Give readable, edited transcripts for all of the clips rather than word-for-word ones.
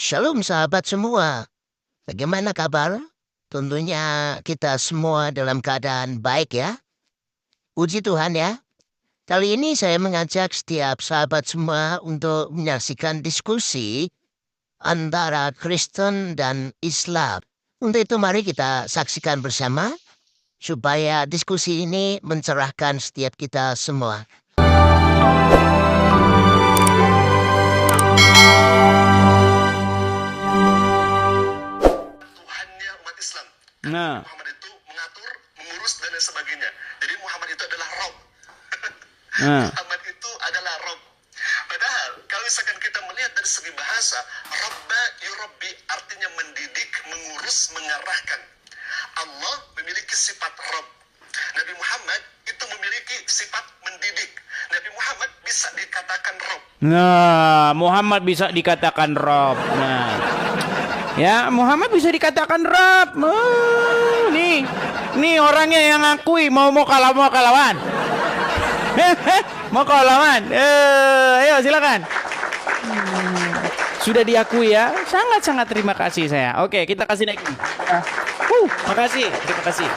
Shalom sahabat semua. Bagaimana kabar? Tentunya kita semua dalam keadaan baik ya. Puji Tuhan ya. Kali ini saya mengajak setiap sahabat semua untuk menyaksikan diskusi antara Kristen dan Islam. Untuk itu mari kita saksikan bersama supaya diskusi ini mencerahkan setiap kita semua. Tuhannya umat Islam. Nah, Muhammad itu mengatur, mengurus dan lain sebagainya. Jadi Muhammad itu adalah Rob. nah, Muhammad itu adalah Rob. Padahal kalau misalkan kita melihat dari segi bahasa, Robba yurabbi artinya mendidik, mengurus, mengarahkan. Allah memiliki sifat Rob. Nabi Muhammad itu memiliki sifat mendidik. Nabi Muhammad bisa dikatakan Rob. nah, Muhammad bisa dikatakan Rob. Nah, ya Muhammad bisa dikatakan Rob. Oh, nih orangnya yang ngakui mau kalawan. Mau kalawan. Ayo silakan. Sudah diakui ya. Sangat terima kasih saya. Oke, kita kasih naik. Makasih, terima kasih.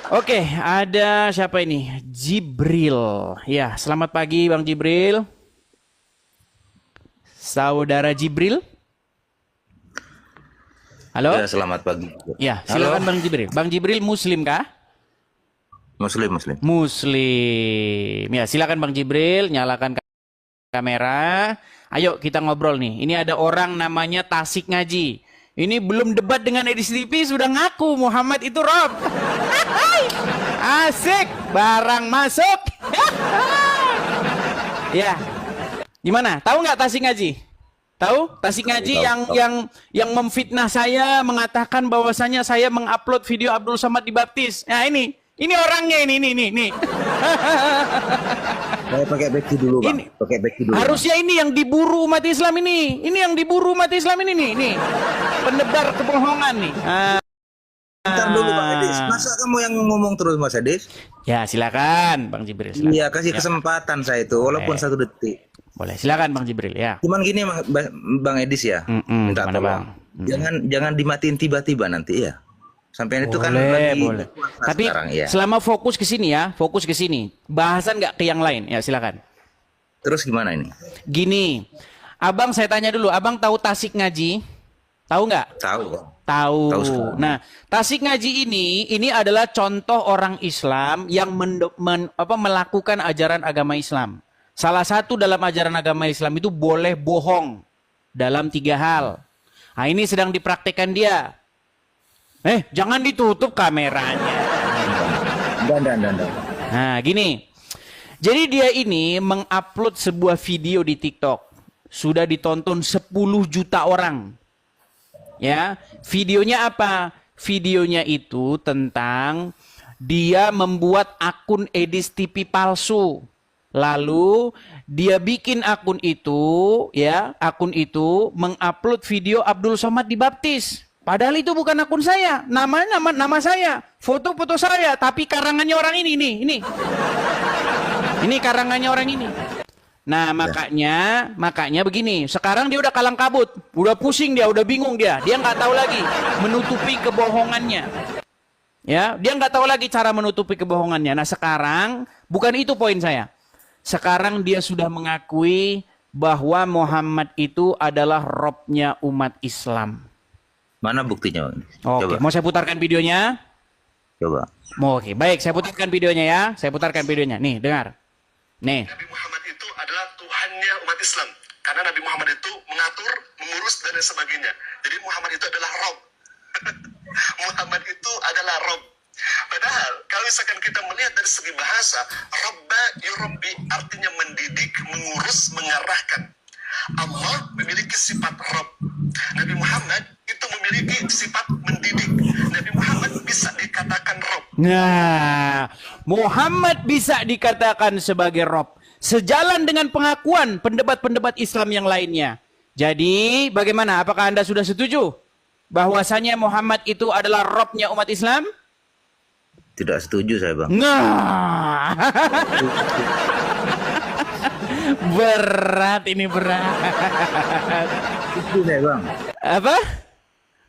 Oke, ada siapa ini? Jibril. Ya, selamat pagi Bang Jibril. Saudara Jibril. Halo? Ya, selamat pagi. Ya, silakan Halo. Bang Jibril. Bang Jibril Muslim kah? Muslim. Muslim. Ya, silakan Bang Jibril, nyalakan kamera. Ayo kita ngobrol nih. Ini ada orang namanya Tasik Ngaji. Ini belum debat dengan Edis TV sudah ngaku Muhammad itu Rob. Asik, barang masuk. Ya. Gimana? Tahu nggak Tasik Ngaji? Tahu? Tasik Ngaji Tahu. yang memfitnah saya, mengatakan bahwasanya saya mengupload video Abdul Somad dibaptis. Nah, ini orangnya ini. Saya pakai beki dulu, Bang. Ini- Pakai beki dulu. Harusnya ini yang diburu umat Islam ini. Ini yang diburu umat Islam ini nih. Pendebar kebohongan nih. Bentar dulu, Bang Edis. Masa kamu yang ngomong terus, Mas Edis? Ya, silakan Bang Jibril. Silakan. Iya, kasih Ya, kesempatan saya itu, walaupun 1 detik. boleh. Silakan Bang Jibril ya. Cuman gini, Bang Edis ya. Minta gimana, tolong. Bang? Jangan dimatiin tiba-tiba nanti ya. Sampai itu kan Boleh, lagi boleh. puasa Tapi sekarang ya. selama fokus ke sini ya, fokus ke sini. Bahasan nggak ke yang lain? Ya, silakan. Terus gimana ini? Gini, Abang saya tanya dulu, Abang tahu Tasik Ngaji? Tahu nggak? Tahu, Bang. Tahu. Tahu sekali. Nah, Tasik Ngaji ini adalah contoh orang Islam yang melakukan ajaran agama Islam. Salah satu dalam ajaran agama Islam itu boleh bohong dalam 3 hal. Nah, ini sedang dipraktekkan dia. Jangan ditutup kameranya. Dan. Nah, gini. Jadi dia ini mengupload sebuah video di TikTok. Sudah ditonton 10 juta orang. Ya, videonya apa? Videonya itu tentang dia membuat akun Edis TV palsu. Lalu dia bikin akun itu, ya, akun itu mengupload video Abdul Somad dibaptis. Padahal itu bukan akun saya, nama saya, foto-foto saya, tapi karangannya orang ini. Ini karangannya orang ini. Nah, makanya begini. Sekarang dia udah kalang kabut, udah pusing dia, udah bingung dia nggak tahu lagi menutupi kebohongannya. Ya, dia nggak tahu lagi cara menutupi kebohongannya. Nah, sekarang bukan itu poin saya. Sekarang dia sudah mengakui bahwa Muhammad itu adalah Robnya umat Islam. Mana buktinya, Bang? Oke, mau saya putarkan videonya? Coba. Oke, baik, saya putarkan videonya ya. Saya putarkan videonya. Nih, dengar. Nih. Nabi Muhammad itu adalah Tuhannya umat Islam. Karena Nabi Muhammad itu mengatur, mengurus dan lain sebagainya. Jadi Muhammad itu adalah Rob. Muhammad itu adalah Rob. Padahal kalau misalkan kita melihat dari segi bahasa, Robba yurabbi artinya mendidik, mengurus, mengarahkan. Allah memiliki sifat Rob. Nabi Muhammad itu memiliki sifat mendidik. Nabi Muhammad bisa dikatakan Rob. Nah, Muhammad bisa dikatakan sebagai Rob. Sejalan dengan pengakuan pendebat-pendebat Islam yang lainnya. Jadi, bagaimana? Apakah Anda sudah setuju bahwasanya Muhammad itu adalah Robnya umat Islam? Tidak setuju saya, Bang. Nah, berat ini berat. Setuju saya, Bang. Apa?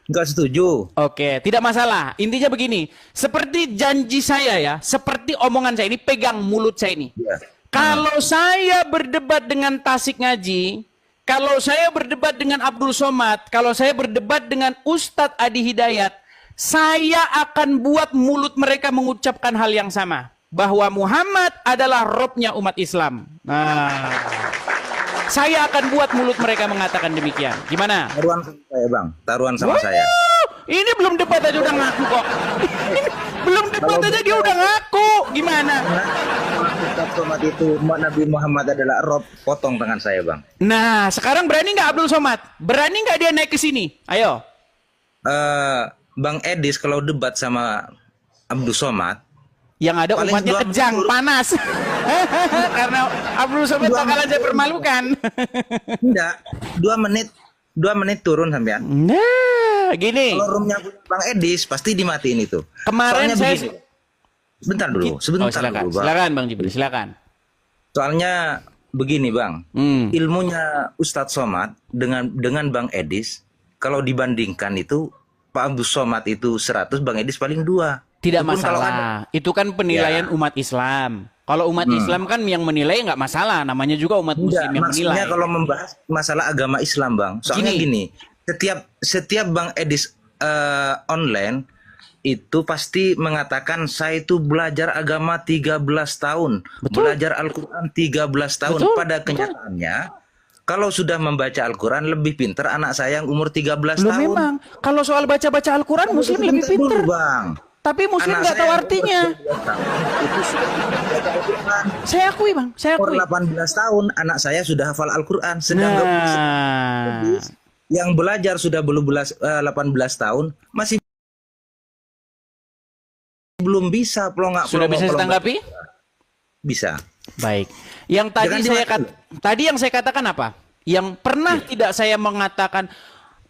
Nggak setuju. Oke, tidak masalah. Intinya begini, seperti janji saya ya, seperti omongan saya ini, pegang mulut saya ini. Ya. Kalau saya berdebat dengan Tasik Ngaji, kalau saya berdebat dengan Abdul Somad, kalau saya berdebat dengan Ustadz Adi Hidayat, saya akan buat mulut mereka mengucapkan hal yang sama. Bahwa Muhammad adalah Robnya umat Islam. Nah, saya akan buat mulut mereka mengatakan demikian. Gimana? Taruhan sama saya, Bang. Taruhan sama Wah, saya. ini belum debat aja udah ngaku kok. Belum debat aja dia udah ngaku. Gimana? Ustaz Somad itu Nabi Muhammad adalah Rob, potong tangan saya, Bang. Nah, sekarang berani nggak Abdul Somad? Berani nggak dia naik ke sini? Ayo. Bang Edis kalau debat sama Abdul Somad, Yang ada paling umatnya 2 kejang, menit panas. Karena Abdul Somad 2 bakalan menit. saya permalukan. enggak, 2 menit turun sampean. Nah, gini. Kalau roomnya Bang Edis pasti dimatiin itu. Kemarin Soalnya saya begini. Sebentar dulu, Oh, silakan. dulu, Bang. Silakan Bang Jibril, silakan. Soalnya begini, Bang. Hmm. Ilmunya Ustadz Somad dengan Bang Edis, kalau dibandingkan itu Pak Abdul Somad itu 100, Bang Edis paling 2. Tidak Itu pun kalau ada- masalah. Itu kan penilaian Ya. umat Islam. Kalau umat Islam kan yang menilai nggak masalah. Namanya juga umat Enggak, Muslim yang maksudnya menilai. kalau membahas masalah agama Islam, Bang. Soalnya Gini. gini, setiap Bang Edis online itu pasti mengatakan saya itu belajar agama 13 tahun, belajar Al-Qur'an 13 tahun. Betul, Pada kenyataannya kalau sudah membaca Al-Qur'an lebih pintar anak saya yang umur 13 Loh, tahun. memang. Kalau soal baca-baca Al-Quran, Muslim lebih Bentar dulu, pinter. Bang. Tapi Muslim Anak nggak saya tahu yang artinya. umur 13 tahun, itu sudah membaca Al-Qur'an. Saya akui Bang, saya Umur akui. 18 tahun anak saya sudah hafal Al-Qur'an, sedangkan Nah, yang belajar sudah 18 tahun masih belum bisa pelongak. sudah bisa ditanggapi? Bisa. Baik. Yang tadi Jangan saya dimakan. tadi yang saya katakan apa? Yang pernah tidak saya mengatakan,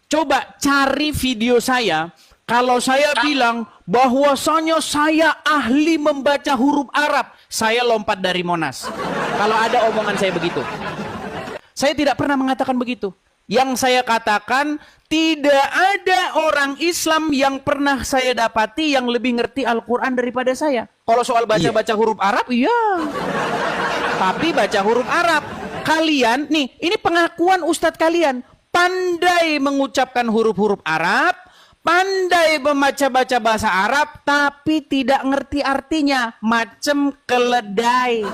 coba cari video saya. Kalau saya bilang bahwasanya saya ahli membaca huruf Arab, saya lompat dari Monas. Kalau ada omongan saya begitu. Saya tidak pernah mengatakan begitu. Yang saya katakan, tidak ada orang Islam yang pernah saya dapati yang lebih ngerti Al-Quran daripada saya. Kalau soal baca-baca huruf Arab, iya. Tapi baca huruf Arab. Kalian, nih, ini pengakuan Ustadz kalian. Pandai mengucapkan huruf-huruf Arab, pandai membaca-baca bahasa Arab, tapi tidak ngerti artinya. Macem keledai.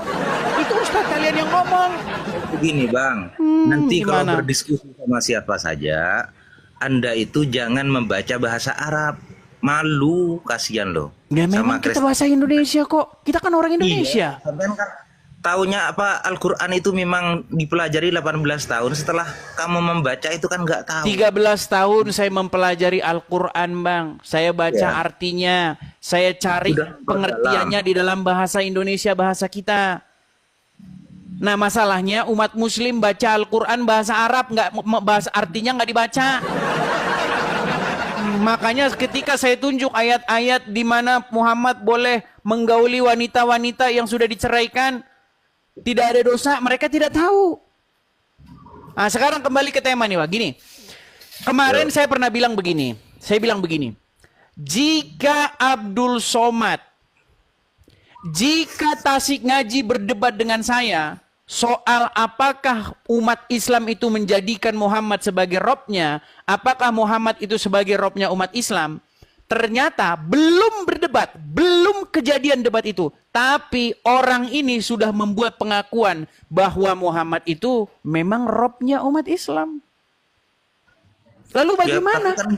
Itu Ustadz kalian yang ngomong. Begini, Bang. Nanti gimana? kalau berdiskusi sama siapa saja, Anda itu jangan membaca bahasa Arab. Malu, kasihan loh. Ya memang kita Kristen. bahasa Indonesia kok. Kita kan orang Indonesia. Iya, sampean kan taunya apa Al-Qur'an itu memang dipelajari 18 tahun. Setelah kamu membaca itu kan nggak tahu. 13 tahun saya mempelajari Al-Quran, Bang. Saya baca Ya. artinya. Saya cari Udah pengertiannya di dalam bahasa Indonesia, bahasa kita. Nah, masalahnya umat Muslim baca Al-Quran bahasa Arab, bahasa artinya nggak dibaca. Makanya ketika saya tunjuk ayat-ayat di mana Muhammad boleh menggauli wanita-wanita yang sudah diceraikan, tidak ada dosa, mereka tidak tahu. Nah, sekarang kembali ke tema nih, Wak. Gini. Kemarin saya pernah bilang begini. Saya bilang begini. Jika Abdul Somad, jika Tasik Ngaji berdebat dengan saya soal apakah umat Islam itu menjadikan Muhammad sebagai Robnya, apakah Muhammad itu sebagai Robnya umat Islam, ternyata belum berdebat, belum kejadian debat itu. Tapi orang ini sudah membuat pengakuan bahwa Muhammad itu memang Robnya umat Islam. Lalu Ya, bagaimana? tapi kan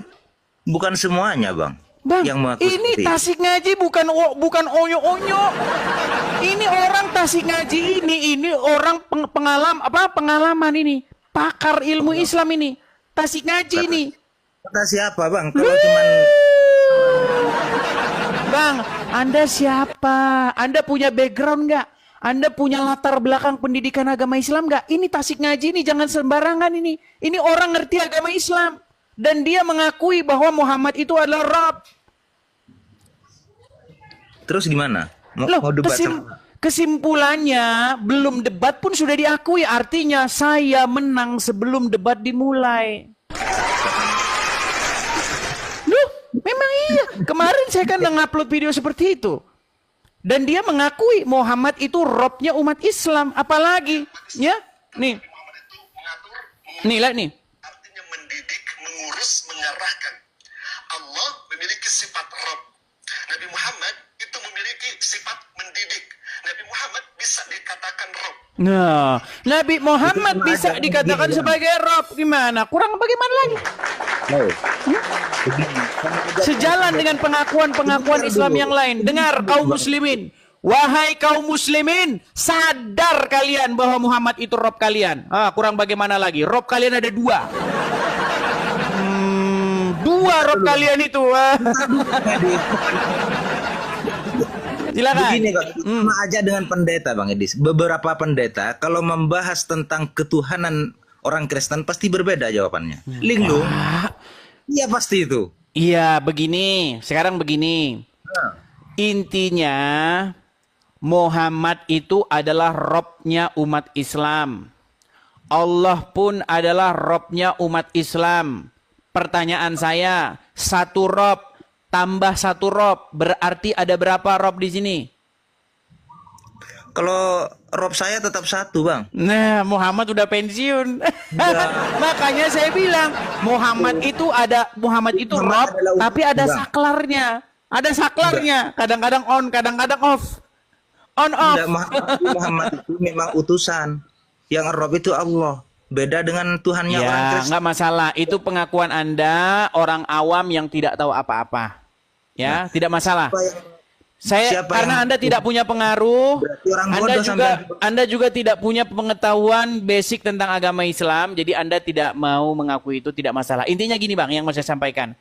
bukan semuanya, Bang. Bang, yang mengaku ini seperti itu. Tasik Ngaji bukan onyo-onyo. Ini orang Tasik Ngaji ini orang pengalaman ini, pakar ilmu Islam ini. Tasik Ngaji ini. Kata siapa, Bang? Kalau cuman Bang, Anda siapa? Anda punya background nggak? Anda punya latar belakang pendidikan agama Islam nggak? Ini Tasik Ngaji ini jangan sembarangan ini. Ini orang ngerti agama Islam. Dan dia mengakui bahwa Muhammad itu adalah Rabb. terus gimana? Loh, Mau debat sama kesimpulannya belum debat pun sudah diakui. Artinya saya menang sebelum debat dimulai. Loh, memang iya. Kemarin saya kan ngupload video seperti itu. Dan dia mengakui Muhammad itu robnya umat Islam. Apalagi, ya? Nih. Muhammad itu mengatur, Nih, lihat nih. artinya mendidik, mengurus, mengarahkan. Allah memiliki sifat Rabb. Nabi Muhammad itu memiliki sifat mendidik. Nabi Muhammad bisa dikatakan Rabb. Nah, Nabi Muhammad Itu bisa ada dikatakan begini, sebagai Rob. Gimana? Kurang bagaimana lagi? Hey. Sejalan dengan pengakuan-pengakuan Islam yang lain. Dengar kaum muslimin. Wahai kaum muslimin, sadar kalian bahwa Muhammad itu Rob kalian. Kurang bagaimana lagi? Rob kalian ada dua. Dua Rob kalian itu. Silakan. Begini kok, sama aja dengan pendeta Bang Edis. Beberapa pendeta kalau membahas tentang ketuhanan orang Kristen pasti berbeda jawabannya. Linglung, iya pasti itu. Iya, begini. Sekarang begini. Intinya Muhammad itu adalah Robnya umat Islam. Allah pun adalah Robnya umat Islam. Pertanyaan saya, satu Rob tambah satu Rob berarti ada berapa Rob di sini? Kalau Rob saya tetap satu Bang. Nah, Muhammad udah pensiun. Makanya saya bilang Muhammad itu Rob, adalah umat tapi ada Islam. saklarnya. Ada saklarnya. Kadang-kadang on, kadang-kadang off. On off. Tidak, Muhammad itu memang utusan. Yang Rob itu Allah. Beda dengan Tuhannya orang Ya, Kristen. nggak masalah. Itu pengakuan Anda, orang awam yang tidak tahu apa-apa. Ya, tidak masalah. Siapa Karena yang- Anda tidak punya pengaruh, Berarti orang bodoh Anda juga tidak punya pengetahuan basic tentang agama Islam, jadi Anda tidak mau mengakui itu, tidak masalah. Intinya gini Bang, yang mau saya sampaikan.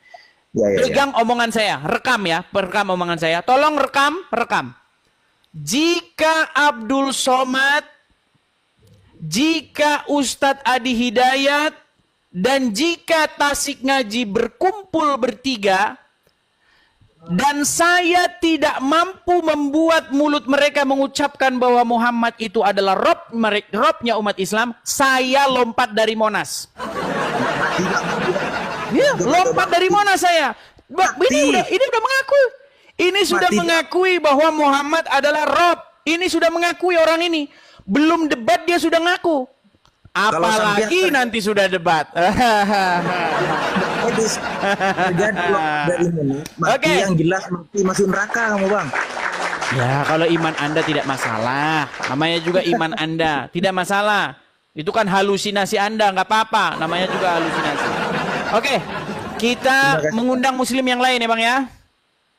Ya. Pegang omongan saya, rekam ya, perekam omongan saya. Tolong rekam. Jika Abdul Somad, jika Ustadz Adi Hidayat, dan jika Tasik Ngaji berkumpul bertiga, dan saya tidak mampu membuat mulut mereka mengucapkan bahwa Muhammad itu adalah Robnya umat Islam, saya lompat dari Monas. Ya, lompat dari Monas saya. Ini udah mengaku. Ini sudah mengakui bahwa Muhammad adalah Rob. Ini sudah mengakui orang ini. Belum debat dia sudah ngaku. Apalagi nanti sudah debat. Edis, terjadi dari ini. Mati yang jelas mati masuk neraka kamu Bang. Ya, kalau iman Anda tidak masalah. Namanya juga iman Anda. Tidak masalah. Itu kan halusinasi Anda, nggak apa-apa. Namanya juga halusinasi. Oke, kita mengundang muslim yang lain ya Bang ya.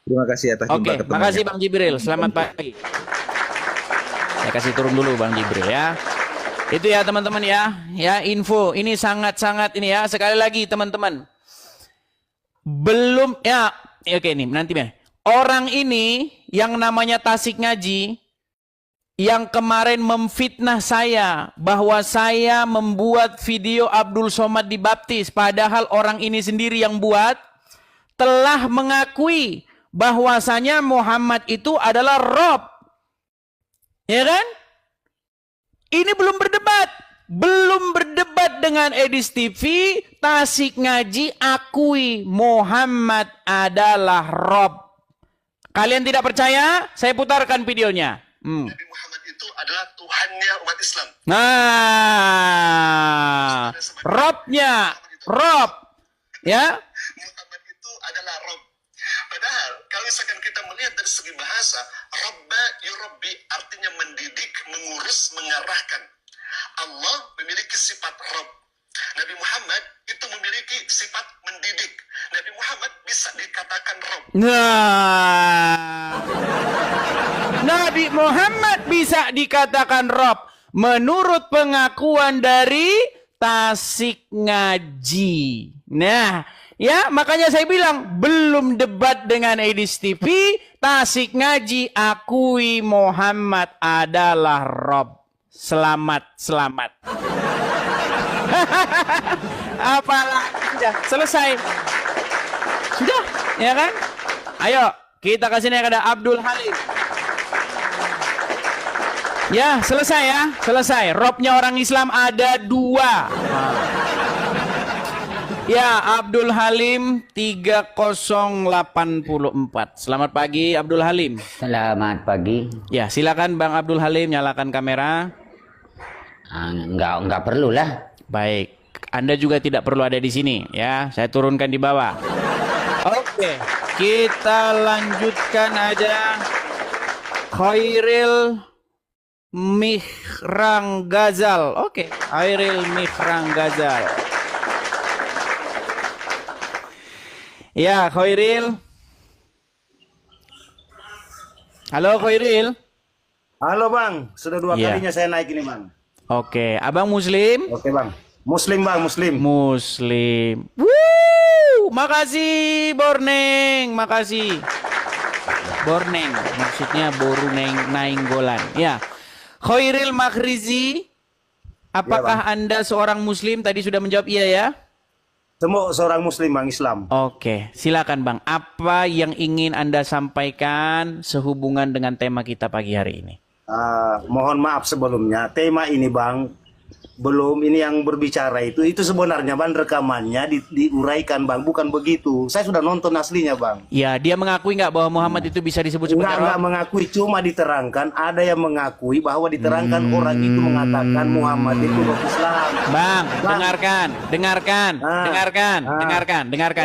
Terima kasih atas Oke, jumpa makasih Bang Jibril. Selamat pagi. Saya kasih turun dulu Bang Jibril ya. Itu ya teman-teman ya. Ya, info. Ini sangat-sangat ini ya. Sekali lagi teman-teman. Belum ya. Oke nih, nanti ya. Orang ini yang namanya Tasik Ngaji yang kemarin memfitnah saya bahwa saya membuat video Abdul Somad dibaptis padahal orang ini sendiri yang buat, telah mengakui bahwasanya Muhammad itu adalah Rob. Ya kan? Ini belum berdebat dengan Edis TV. Tasik Ngaji akui Muhammad adalah Rob. Kalian tidak percaya? Saya putarkan videonya. Nabi Muhammad itu adalah Tuhannya umat Islam. Nah, Robnya, Rob, ya. Muhammad itu adalah Rob. Padahal kalau misalkan kita melihat dari segi bahasa, Robba yurabbi artinya mendidik, mengurus, mengarahkan. Allah memiliki sifat Rob. Nabi Muhammad itu memiliki sifat mendidik. Nabi Muhammad bisa dikatakan Rob. Nah, Nabi Muhammad bisa dikatakan Rob menurut pengakuan dari Tasik Ngaji. Nah, ya makanya saya bilang belum debat dengan Edis TV. Tasik Ngaji akui Muhammad adalah Rob. Selamat. Apalagi sudah selesai. Sudah, ya kan? Ayo, kita kasih naik ada Abdul Halim. Ya, selesai ya. Selesai. Robnya orang Islam ada 2. Ya, Abdul Halim 3084. Selamat pagi Abdul Halim. Selamat pagi. Ya, silakan Bang Abdul Halim nyalakan kamera. Enggak perlu lah. Baik, Anda juga tidak perlu ada di sini ya. Saya turunkan di bawah. Oke, kita lanjutkan aja. Khairil Mihrang Ghazal. Oke, Khairil Mihrang Ghazal. Ya, Khairil. Halo Khairil. Halo Bang, sudah dua Iya. kalinya saya naik ini Bang. Oke, Abang Muslim? Oke Bang, Muslim Bang, Muslim. Muslim. Wuh, makasih Borneng, makasih. Borneng, maksudnya Boru Nainggolan. Ya, Khairil Makhrizi, apakah Anda seorang Muslim? Tadi sudah menjawab iya ya? Semua seorang Muslim Bang, Islam. Oke, silakan Bang. Apa yang ingin Anda sampaikan sehubungan dengan tema kita pagi hari ini? Mohon maaf sebelumnya, tema ini Bang, belum ini yang berbicara itu sebenarnya Bang rekamannya diuraikan Bang, bukan begitu. Saya sudah nonton aslinya Bang. Ya, dia mengakui nggak bahwa Muhammad itu bisa disebut sebagai Enggak Rob? mengakui, cuma diterangkan. Ada yang mengakui bahwa diterangkan orang itu mengatakan Muhammad itu Rob Islam. Bang, dengarkan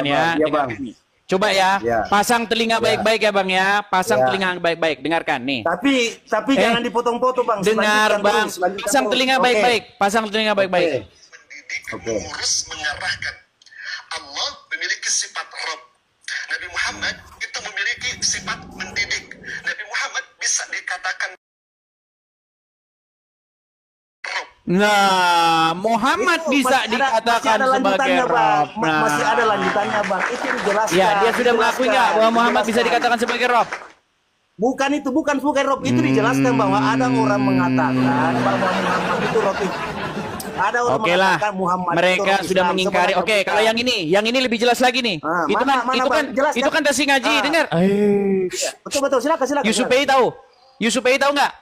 ya. Ya Bang. Dengarkan. Coba ya, Ya. pasang telinga baik-baik ya Bang ya. Pasang Ya. telinga baik-baik, dengarkan nih. Tapi jangan dipotong-potong Bang. Dengar Selanjutkan Bang, terus, selanjutkan pasang terus. telinga Oke. baik-baik. Pasang telinga baik-baik. Oke. Mendidik, Oke. mengurus, mengarahkan. Allah memiliki sifat Rabb. Nabi Muhammad itu memiliki sifat mendidik. Nabi Muhammad bisa dikatakan Rabb. Nah, Muhammad Itu bisa masih dikatakan ada sebagai lanjutannya, Bang. Rob. Nah, Masih ada lanjutannya Bang. Itu dijelaskan. ya, dia sudah mengakui nggak bahwa Muhammad bisa dikatakan sebagai Rob? Bukan itu, bukan Rob. Itu dijelaskan bahwa ada orang mengatakan bahwa Muhammad itu Rob. Ada orang Oke lah, mengatakan Muhammad itu mereka Rob sudah Islam. mengingkari. Sebenarnya Oke, bukan. kalau yang ini lebih jelas lagi nih. Itu mana, Bang? Jelaskan. itu kan Tasik Ngaji, Ah. dengar. Betul, silakan. Yusuf Pei tahu? Yusuf Pei tahu nggak?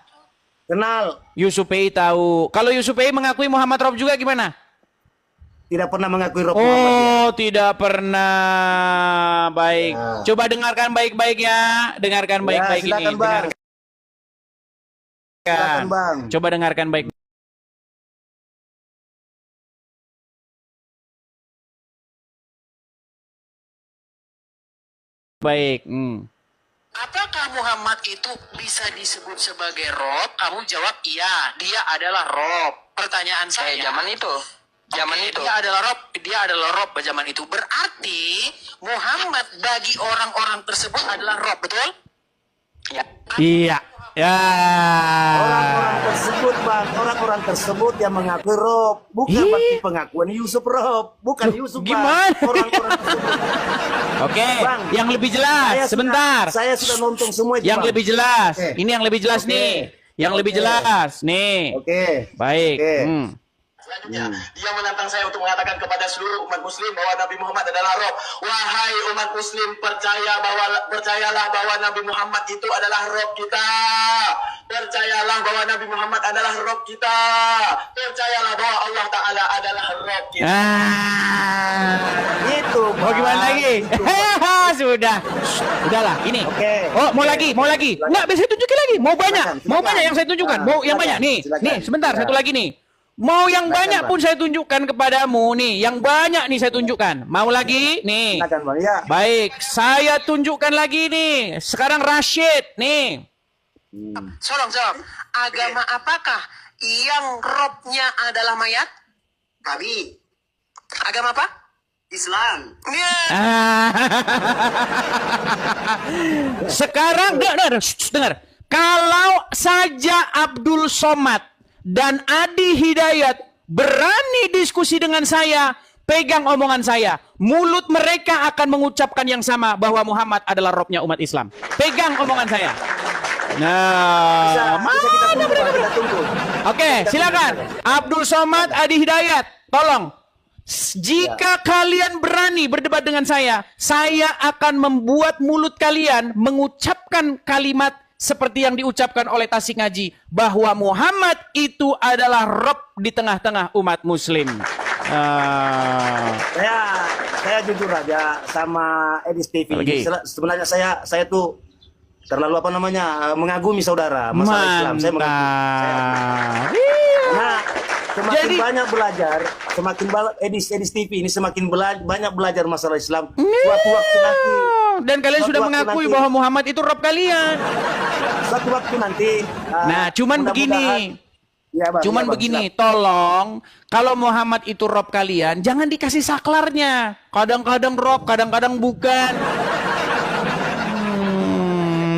Kenal. Yusuf Pei tahu. Kalau Yusuf Pei mengakui Muhammad Rob juga gimana? Tidak pernah mengakui Rob Muhammad ya. Oh, tidak pernah. Baik. Nah. Coba dengarkan baik-baik ya. Dengarkan baik-baik ini. silakan, Bang. Silakan, Bang. Coba dengarkan baik. Baik. Apakah Muhammad itu bisa disebut sebagai Rob? Kamu jawab iya, dia adalah Rob. Pertanyaan saya. Zaman itu. Dia adalah Rob zaman itu. Berarti Muhammad bagi orang-orang tersebut adalah Rob, betul? Ya. Iya. Ya. Orang-orang tersebut yang mengaku Rob, bukan Ih. berarti pengakuan Yusuf Rob, bukan Loh, Yusuf Bang. gimana? Orang-orang tersebut. Oke, Bang, yang lebih jelas. Sebentar. Saya sudah nonton semua itu, Yang Bang. lebih jelas. Oke. Ini yang lebih jelas Oke. nih. Yang lebih Oke. jelas. Nih. Oke. Baik. Oke. Selanjutnya, dia menantang saya untuk mengatakan kepada seluruh umat muslim bahwa Nabi Muhammad adalah Rob. Wahai umat muslim, percayalah bahwa Nabi Muhammad itu adalah Rob kita. Percayalah bahwa Nabi Muhammad adalah Rob kita. Percayalah bahwa Allah Ta'ala adalah Rob kita. Itu. Mau gimana lagi? Sudah. Udahlah, ini. Oke. Oh, mau lagi. Enggak, bisa tunjukin lagi. Mau banyak. Silakan. Mau banyak yang saya tunjukkan. Ah, Mau yang silakan. banyak nih. Silakan. Nih, sebentar, Ya. satu lagi nih. Mau yang Silakan, banyak Bang. pun saya tunjukkan kepadamu nih. Yang banyak nih saya tunjukkan. Mau lagi? Nih. Silakan, Bang. Ya. Baik, saya tunjukkan lagi nih. Sekarang Rashid nih. Tolong jawab. Agama apakah yang Robnya adalah mayat? Kami, Agama apa? Islam. Ya. Sekarang dengar. Kalau saja Abdul Somad dan Adi Hidayat berani diskusi dengan saya, pegang omongan saya, mulut mereka akan mengucapkan yang sama bahwa Muhammad adalah Robnya umat Islam. Pegang omongan saya. Nah, Bisa kita tunggu, Bang. Kita tunggu. Oke, silakan. Abdul Somad, Adi Hidayat, tolong. Jika kalian berani berdebat dengan saya akan membuat mulut kalian mengucapkan kalimat seperti yang diucapkan oleh Tasik Ngaji, bahwa Muhammad itu adalah Rob di tengah-tengah umat muslim. Saya jujur aja sama Edis TV. Lagi. Sebenarnya saya tuh terlalu apa namanya mengagumi saudara masalah Islam. Saya mengagumi. Nah, semakin banyak belajar, Edis TV ini semakin banyak belajar masalah Islam. Suatu waktu nanti. Dan kalian sudah mengakui bahwa Muhammad itu Rob kalian. Suatu waktu nanti. Nah, cuman begini. Ya, bang, Cuman ya, bang, begini, siap. tolong kalau Muhammad itu Rob kalian, jangan dikasih saklarnya. Kadang-kadang Rob, kadang-kadang bukan.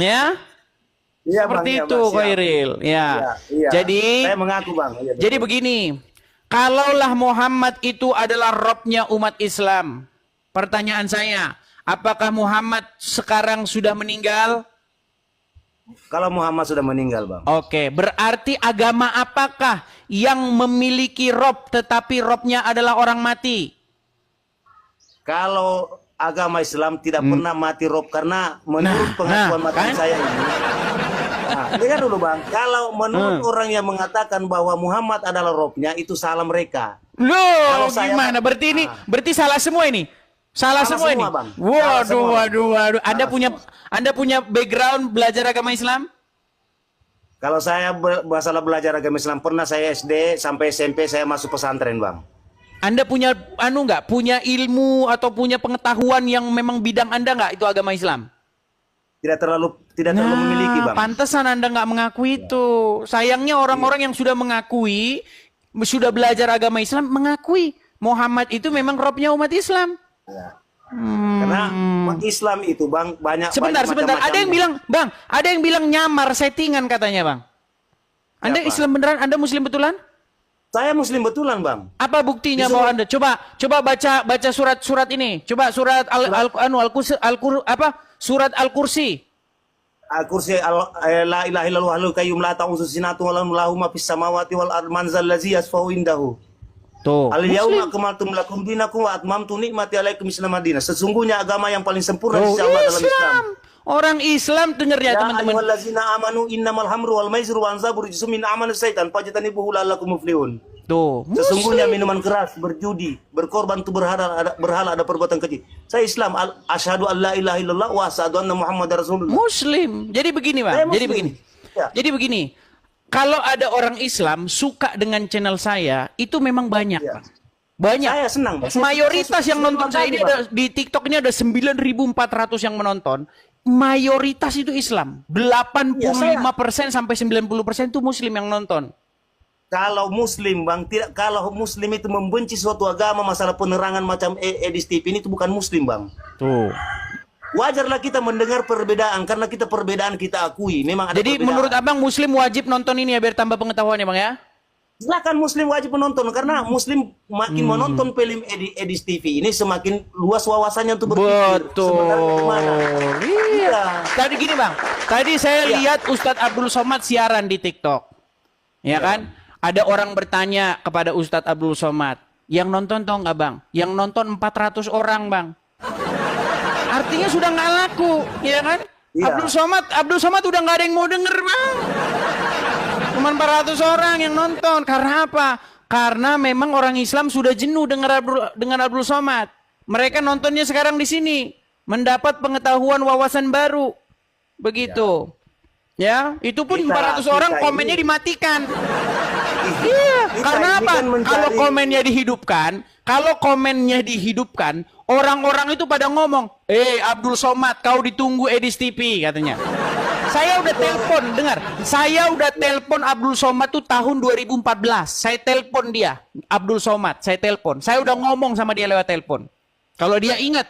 Ya. Iya, Seperti bang, itu, ya, bang, Khairil. Ya. Iya. Jadi, saya mengaku bang. Iya, betul. jadi begini, kalaulah Muhammad itu adalah Robnya umat Islam, pertanyaan saya, apakah Muhammad sekarang sudah meninggal? Kalau Muhammad sudah meninggal bang. Oke, berarti agama apakah yang memiliki Rob tetapi Robnya adalah orang mati? Kalau agama Islam tidak pernah mati Rob karena menurut pengakuan mati kan? saya ini. Nah, dengar dulu bang. Kalau menurut orang yang mengatakan bahwa Muhammad adalah Robnya itu salah mereka. Loh, Kalau saya- gimana? Berarti ini, berarti salah semua ini. Salah Salah semua semua, ini. Bang. Waduh, Salah semua, Bang. waduh. Salah Anda punya background belajar agama Islam? Kalau saya masalah belajar agama Islam pernah saya SD sampai SMP saya masuk pesantren bang. Anda punya punya ilmu atau punya pengetahuan yang memang bidang Anda nggak itu agama Islam? Tidak terlalu memiliki bang. Pantesan Anda nggak mengakui itu. Sayangnya orang-orang yang sudah mengakui, sudah belajar agama Islam, mengakui Muhammad itu memang Robnya umat Islam. Karena Islam itu bang banyak. Sebentar. Ada yang bilang, Bang, ada yang bilang nyamar settingan katanya, Bang. Anda Siapa? Islam beneran? Anda Muslim betulan? Saya Muslim betulan bang. Apa buktinya Disuruh- bahwa Anda? Coba baca surat ini. Coba surat surat Al-Kursi. Al-Kursi la ilaha illallah al qayyum la ta'uzu sinatu wa lahu ma fis samawati wal ard man zal ladzi yasfa'u indahu. Tuh. Al yauma akmaltu lakum dinakum wa atmamtu ni'mati alaikum Islam madinah. Sesungguhnya agama yang paling sempurna Oh, insya Allah dalam Islam. Islam. Orang Islam dengar ya, Ya teman-teman. ayyuhallazina amanu innamal hamru wal maisiru wal ansabu rijsum min amali syaitan fajtanibuhu la'allakum muflihun. Tuh. Sesungguhnya minuman keras, berjudi, berkorban itu berhala ada perbuatan keji. Saya Islam, asyhadu an la ilaha illallah wa asyhadu anna Muhammadar Rasulullah. Muslim. Jadi begini, Bang. Saya Jadi Muslim. begini. Ya. Jadi begini. Kalau ada orang Islam suka dengan channel saya, itu memang banyak, Ya. Bang. Banyak. Saya senang, Bang. Mayoritas yang Saya nonton saya ini Bang. ada di TikTok ini ada 9.400 yang menonton. Mayoritas itu Islam. 85% sampai 90% itu Muslim yang nonton. Kalau Muslim, Bang, kalau Muslim itu membenci suatu agama masalah penerangan macam Edis TV ini itu bukan Muslim, Bang. Tuh. Wajarlah kita mendengar perbedaan karena perbedaan kita akui. Memang ada Jadi perbedaan. menurut Abang Muslim wajib nonton ini ya biar tambah pengetahuannya, Bang ya? Silakan Muslim wajib menonton karena Muslim makin menonton film Edis TV ini semakin luas wawasannya untuk berpikir. Sebenarnya gimana? Iya. Tadi gini, Bang. Tadi saya Iya. lihat Ustadz Abdul Somad siaran di TikTok. Ya kan? Ada orang bertanya kepada Ustadz Abdul Somad, yang nonton tau nggak, Bang? Yang nonton 400 orang, Bang. Artinya sudah nggak laku, ya kan? Iya. Abdul Somad udah nggak ada yang mau denger, Bang. Cuma 400 orang yang nonton. Karena apa? Karena memang orang Islam sudah jenuh dengan Abdul Somad. Mereka nontonnya sekarang di sini, mendapat pengetahuan wawasan baru. Begitu. Ya, itu pun 400 orang kita komennya ini- dimatikan. Iya, karena ini apa? kan mencari- Kalau komennya dihidupkan, orang-orang itu pada ngomong, Abdul Somad, kau ditunggu Edis TV," katanya. Saya udah telepon, dengar. Saya udah telepon Abdul Somad tuh tahun 2014. Saya telepon dia, Abdul Somad, saya telepon. Saya udah ngomong sama dia lewat telepon. Kalau dia ingat,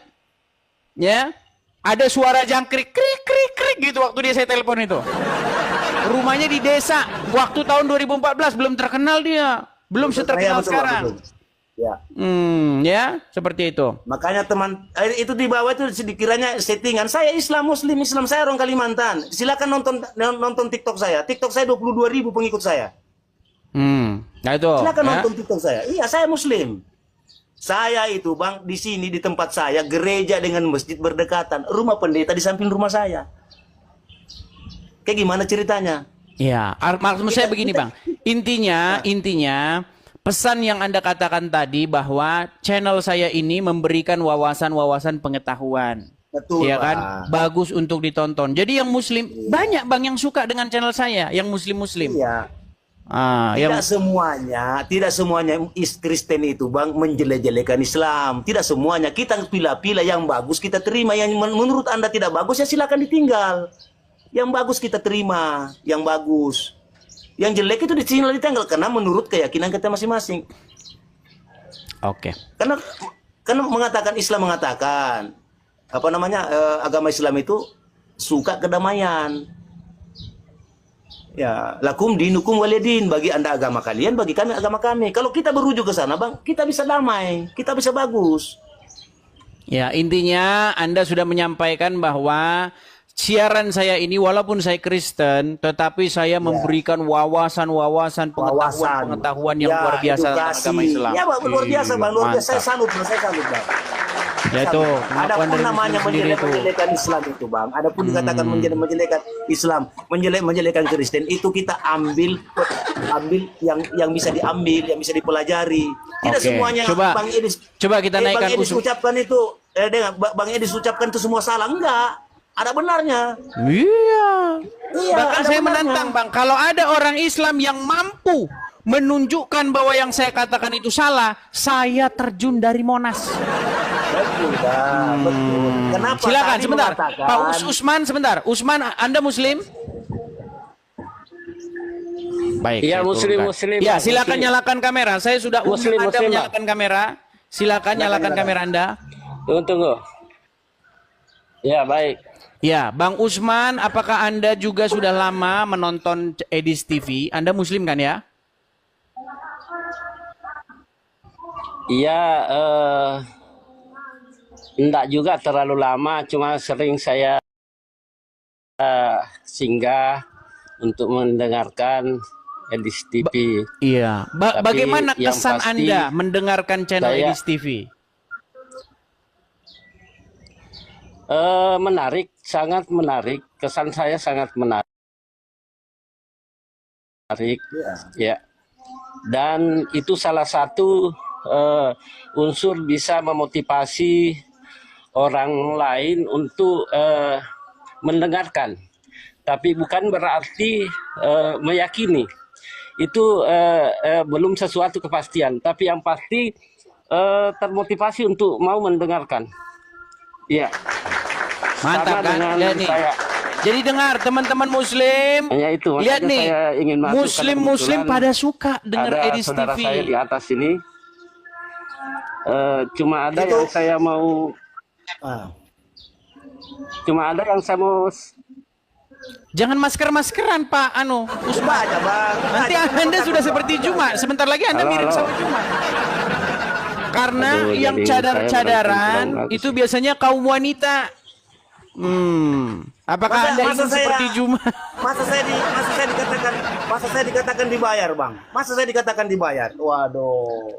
ya, ada suara jangkrik, krik, krik, krik gitu waktu dia saya telepon itu. Rumahnya di desa, waktu tahun 2014 belum terkenal dia, belum seterkenal Betul, sekarang. betul. Ya. Ya, seperti itu. Makanya teman itu di bawah itu dikiranya settingan. Saya Islam Muslim, saya orang Kalimantan. Silakan nonton TikTok saya. TikTok saya 22.000 pengikut saya. Nah itu. Silakan ya. nonton TikTok saya. Iya, saya Muslim. Saya itu, Bang, di sini di tempat saya gereja dengan masjid berdekatan. Rumah pendeta di samping rumah saya. Kayak gimana ceritanya? Ya, maksud saya begini, Bang. Intinya pesan yang Anda katakan tadi bahwa channel saya ini memberikan wawasan-wawasan pengetahuan. Betul, Ya kan? Bang. Bagus untuk ditonton. Jadi yang muslim, banyak Bang yang suka dengan channel saya, yang muslim-muslim. Iya. Yang Tidak semuanya Kristen itu Bang menjelek-jelekan Islam. Tidak semuanya. Kita pilih-pilih yang bagus kita terima. Yang menurut Anda tidak bagus ya silakan ditinggal. Yang bagus kita terima, yang bagus. Yang jelek itu ditinggal karena menurut keyakinan kita masing-masing. Oke. Karena mengatakan Islam mengatakan apa namanya agama Islam itu suka kedamaian. Ya, lakum dinukum waliyadin, bagi Anda agama kalian, bagi kami agama kami. Kalau kita berujuk ke sana, Bang, kita bisa damai, kita bisa bagus. Ya, intinya Anda sudah menyampaikan bahwa siaran saya ini walaupun saya Kristen, tetapi saya memberikan wawasan-wawasan, pengetahuan yang luar biasa tentang agama Islam. Ya, Bang, luar biasa, Bang. Luar biasa. Saya Mantap. salut, Bang. Ya itu, Ada pengakuan pun dari namanya Muslim sendiri itu. menjelek-jelekan Islam itu, Bang. Ada pun dikatakan menjelek-jelekan Islam, menjelek-jelekan Kristen, itu kita ambil yang bisa diambil, yang bisa dipelajari. Tidak Oke. semuanya Coba kita naikkan Bang Edis ucapkan itu, Bang Edis ucapkan itu semua salah, enggak. Ada benarnya. Iya. Iya, Bahkan ada saya benarnya. menantang, Bang, kalau ada orang Islam yang mampu menunjukkan bahwa yang saya katakan itu salah, saya terjun dari Monas. Betul, Bang. Betul. Kenapa? Silakan Tadi sebentar. mengatakan- Pak Usman sebentar. Usman, Anda Muslim? Baik. Iya, saya Muslim, turunkan. Muslim, Ya, Bang, silakan Muslim. nyalakan kamera. Saya sudah Muslim, undang Anda Muslim, menyalakan kamera. Silakan nyalakan kamera Anda. Tunggu. Ya, baik. Ya, Bang Usman, apakah Anda juga sudah lama menonton Edis TV? Anda Muslim kan ya? Iya, enggak juga terlalu lama, cuma sering saya singgah untuk mendengarkan Edis TV. Iya. Tapi Bagaimana yang kesan pasti Anda mendengarkan channel saya- Edis TV? Menarik, sangat menarik. Kesan saya sangat menarik. Ya. Dan itu salah satu unsur bisa memotivasi orang lain untuk mendengarkan. Tapi bukan berarti meyakini. Itu belum sesuatu kepastian. Tapi yang pasti termotivasi untuk mau mendengarkan. Iya. Mantap Sama kan? dengan Lihat nih. saya. Jadi dengar teman-teman Muslim. Hanya itu. Lihat makanya nih. saya ingin masuk, Muslim-Muslim karena pada suka dengar ada Edis saudara TV. saya di atas ini. Cuma ada yang saya mau. Cuma ada yang saya mau. Jangan masker-maskeran Pak Usman. Coba aja, Bang. Nanti Anda sudah seperti Juma. Sebentar lagi Anda mirip Halo. sama Juma. Karena Aduh, yang jadi saya cadar-cadaran berarti itu biasanya kaum wanita. Apakah Anda ingin seperti Juma? Masa saya dikatakan dibayar, Bang? Masa saya dikatakan dibayar? Waduh.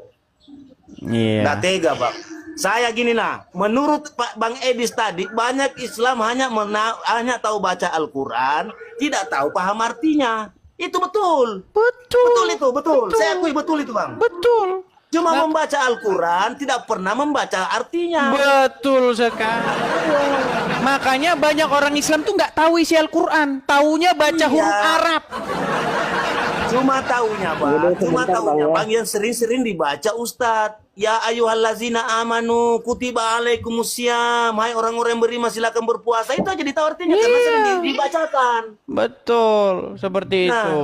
Iya. Nggak tega, Bang. Saya gini lah, menurut Pak Bang Edis tadi, banyak Islam hanya tahu baca Al-Quran, tidak tahu paham artinya. Itu betul. Betul. Saya akui betul itu, Bang. Betul. Cuma membaca Al-Quran, tidak pernah membaca artinya. Betul sekali. Makanya banyak orang Islam tuh nggak tahu isi Al-Quran, taunya baca Iya. huruf Arab. Cuma taunya, Bang. Cuma taunya, Bang, yang sering-sering dibaca Ustadz. Ya ayyuhallazina amanu kutiba alaikumusiyam. Hai orang-orang yang beriman silakan berpuasa. Itu aja ditahu artinya karena sering dibacakan. Betul, seperti Nah. itu.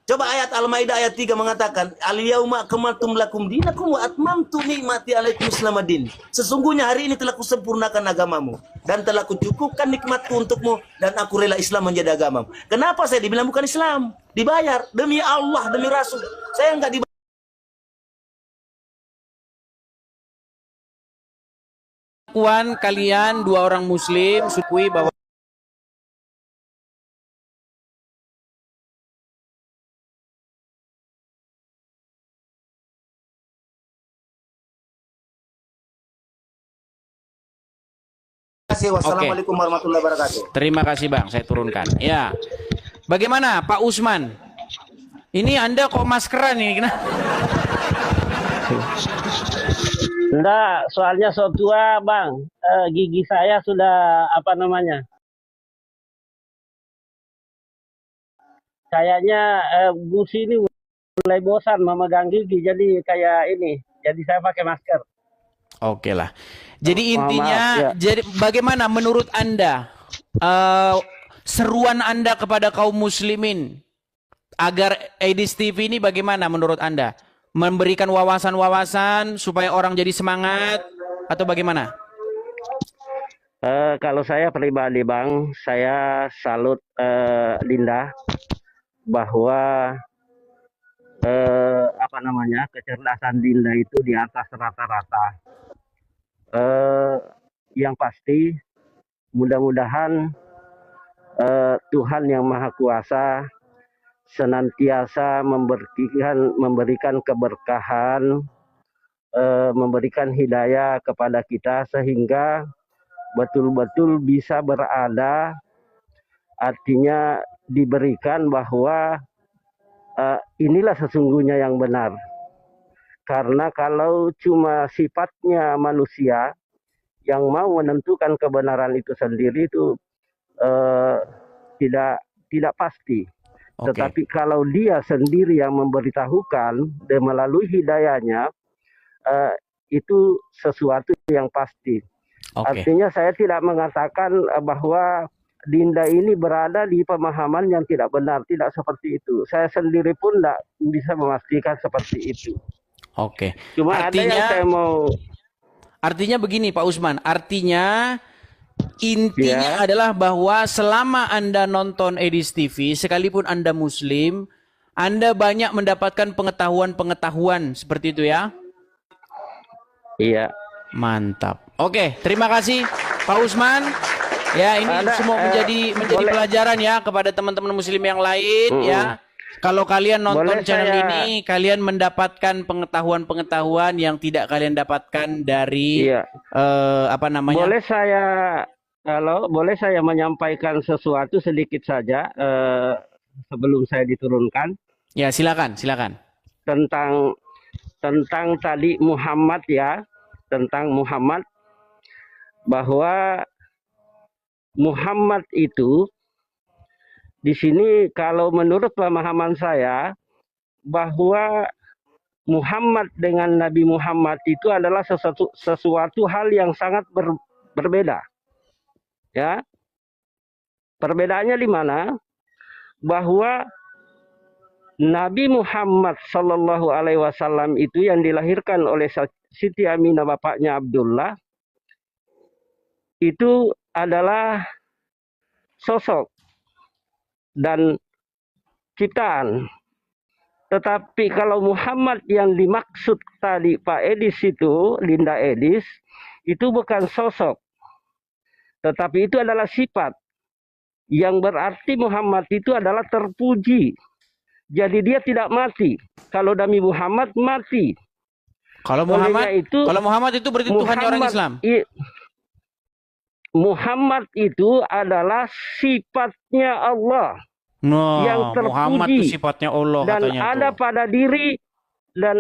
Coba ayat Al-Maidah ayat 3 mengatakan, "Al-yauma akmaltu lakum dinakum wa atmamtu ni'mati alaikum islamadin." Sesungguhnya hari ini telah kusempurnakan agamamu dan telah kucukupkan nikmatku untukmu dan aku rela Islam menjadi agamamu. Kenapa saya dibilang bukan Islam? Dibayar demi Allah, demi Rasul. Saya enggak dibayar. Pengakuan kalian dua orang Muslim sukui bahwa Wassalamualaikum warahmatullahi wabarakatuh. terima kasih Bang, saya turunkan. Ya. Bagaimana Pak Usman? Ini Anda kok maskeran ini? Kenapa? Enggak, soalnya so tua, Bang. Gigi saya sudah apa namanya? Kayaknya busi ini mulai bosan memegang gigi, jadi kayak ini. Jadi saya pakai masker. Oke lah. Jadi Mohon intinya, maaf, ya. jadi bagaimana menurut Anda seruan Anda kepada kaum muslimin agar Edis TV ini bagaimana menurut Anda? Memberikan wawasan-wawasan supaya orang jadi semangat atau bagaimana? Kalau saya pribadi, Bang, saya salut Linda bahwa apa namanya, kecerdasan Linda itu di atas rata-rata. Yang pasti mudah-mudahan Tuhan yang Maha Kuasa senantiasa memberikan keberkahan, memberikan hidayah kepada kita sehingga betul-betul bisa berada, artinya diberikan bahwa inilah sesungguhnya yang benar. Karena kalau cuma sifatnya manusia yang mau menentukan kebenaran itu sendiri itu tidak pasti. Oke. Tetapi kalau dia sendiri yang memberitahukan dan melalui hidayahnya, itu sesuatu yang pasti. Oke. Artinya saya tidak mengatakan bahwa Dinda ini berada di pemahaman yang tidak benar, tidak seperti itu. Saya sendiri pun tidak bisa memastikan seperti itu. Oke. Cuma ada yang saya mau. Artinya begini Pak Usman, artinya intinya adalah bahwa selama Anda nonton Edis TV, sekalipun Anda Muslim, Anda banyak mendapatkan pengetahuan-pengetahuan seperti itu ya? Iya. Mantap. Oke, terima kasih Pak Usman. Ya, ini semua menjadi pelajaran ya kepada teman-teman Muslim yang lain ya. Kalau kalian nonton channel ini, kalian mendapatkan pengetahuan-pengetahuan yang tidak kalian dapatkan dari apa namanya? Boleh saya menyampaikan sesuatu sedikit saja sebelum saya diturunkan. Ya, silakan. Tentang tadi Muhammad ya, tentang Muhammad, bahwa Muhammad itu di sini kalau menurut pemahaman saya bahwa Muhammad dengan Nabi Muhammad itu adalah sesuatu hal yang sangat berbeda. Ya. Perbedaannya di mana? Bahwa Nabi Muhammad Sallallahu Alaihi Wasallam itu yang dilahirkan oleh Siti Aminah bapaknya Abdullah itu adalah sosok dan ciptaan. Tetapi kalau Muhammad yang dimaksud tadi Pak Edis itu, Linda Edis, itu bukan sosok. Tetapi itu adalah sifat. Yang berarti Muhammad itu adalah terpuji. Jadi dia tidak mati. Kalau Nabi Muhammad mati. Kalau Muhammad itu berarti Tuhannya orang Islam. Muhammad itu adalah sifatnya Allah yang terpuji. Muhammad itu sifatnya Allah dan katanya ada tuh.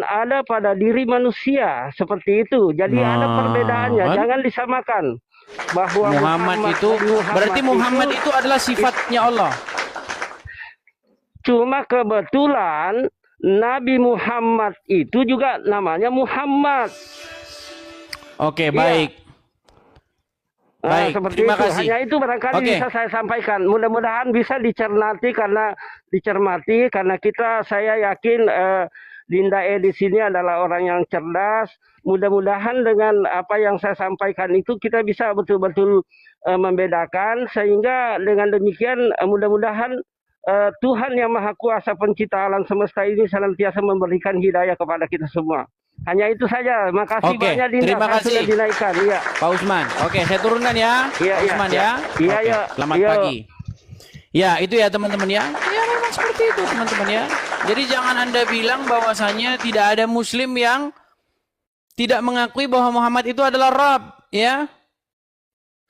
ada pada diri manusia seperti itu. Jadi ada perbedaannya. Jangan disamakan bahwa Muhammad itu adalah sifatnya Allah. Cuma kebetulan Nabi Muhammad itu juga namanya Muhammad. Oke, baik. Baik, terima kasih. Hanya itu barangkali bisa saya sampaikan. Mudah-mudahan bisa dicermati karena saya yakin Linda di sini adalah orang yang cerdas. Mudah-mudahan dengan apa yang saya sampaikan itu kita bisa betul-betul membedakan sehingga dengan demikian mudah-mudahan Tuhan yang Maha Kuasa Pencipta alam semesta ini senantiasa memberikan hidayah kepada kita semua. Hanya itu saja. Makasih banyak Dinda. Terima kasih. Sudah dinaikkan. Iya. Pak Usman. Oke, saya turunkan ya. Iya, Pak Usman ya. Iya. Selamat pagi. Ya, itu ya teman-teman ya. Ya memang seperti itu teman-teman ya. Jadi jangan Anda bilang bahwasanya tidak ada Muslim yang tidak mengakui bahwa Muhammad itu adalah Rabb, ya.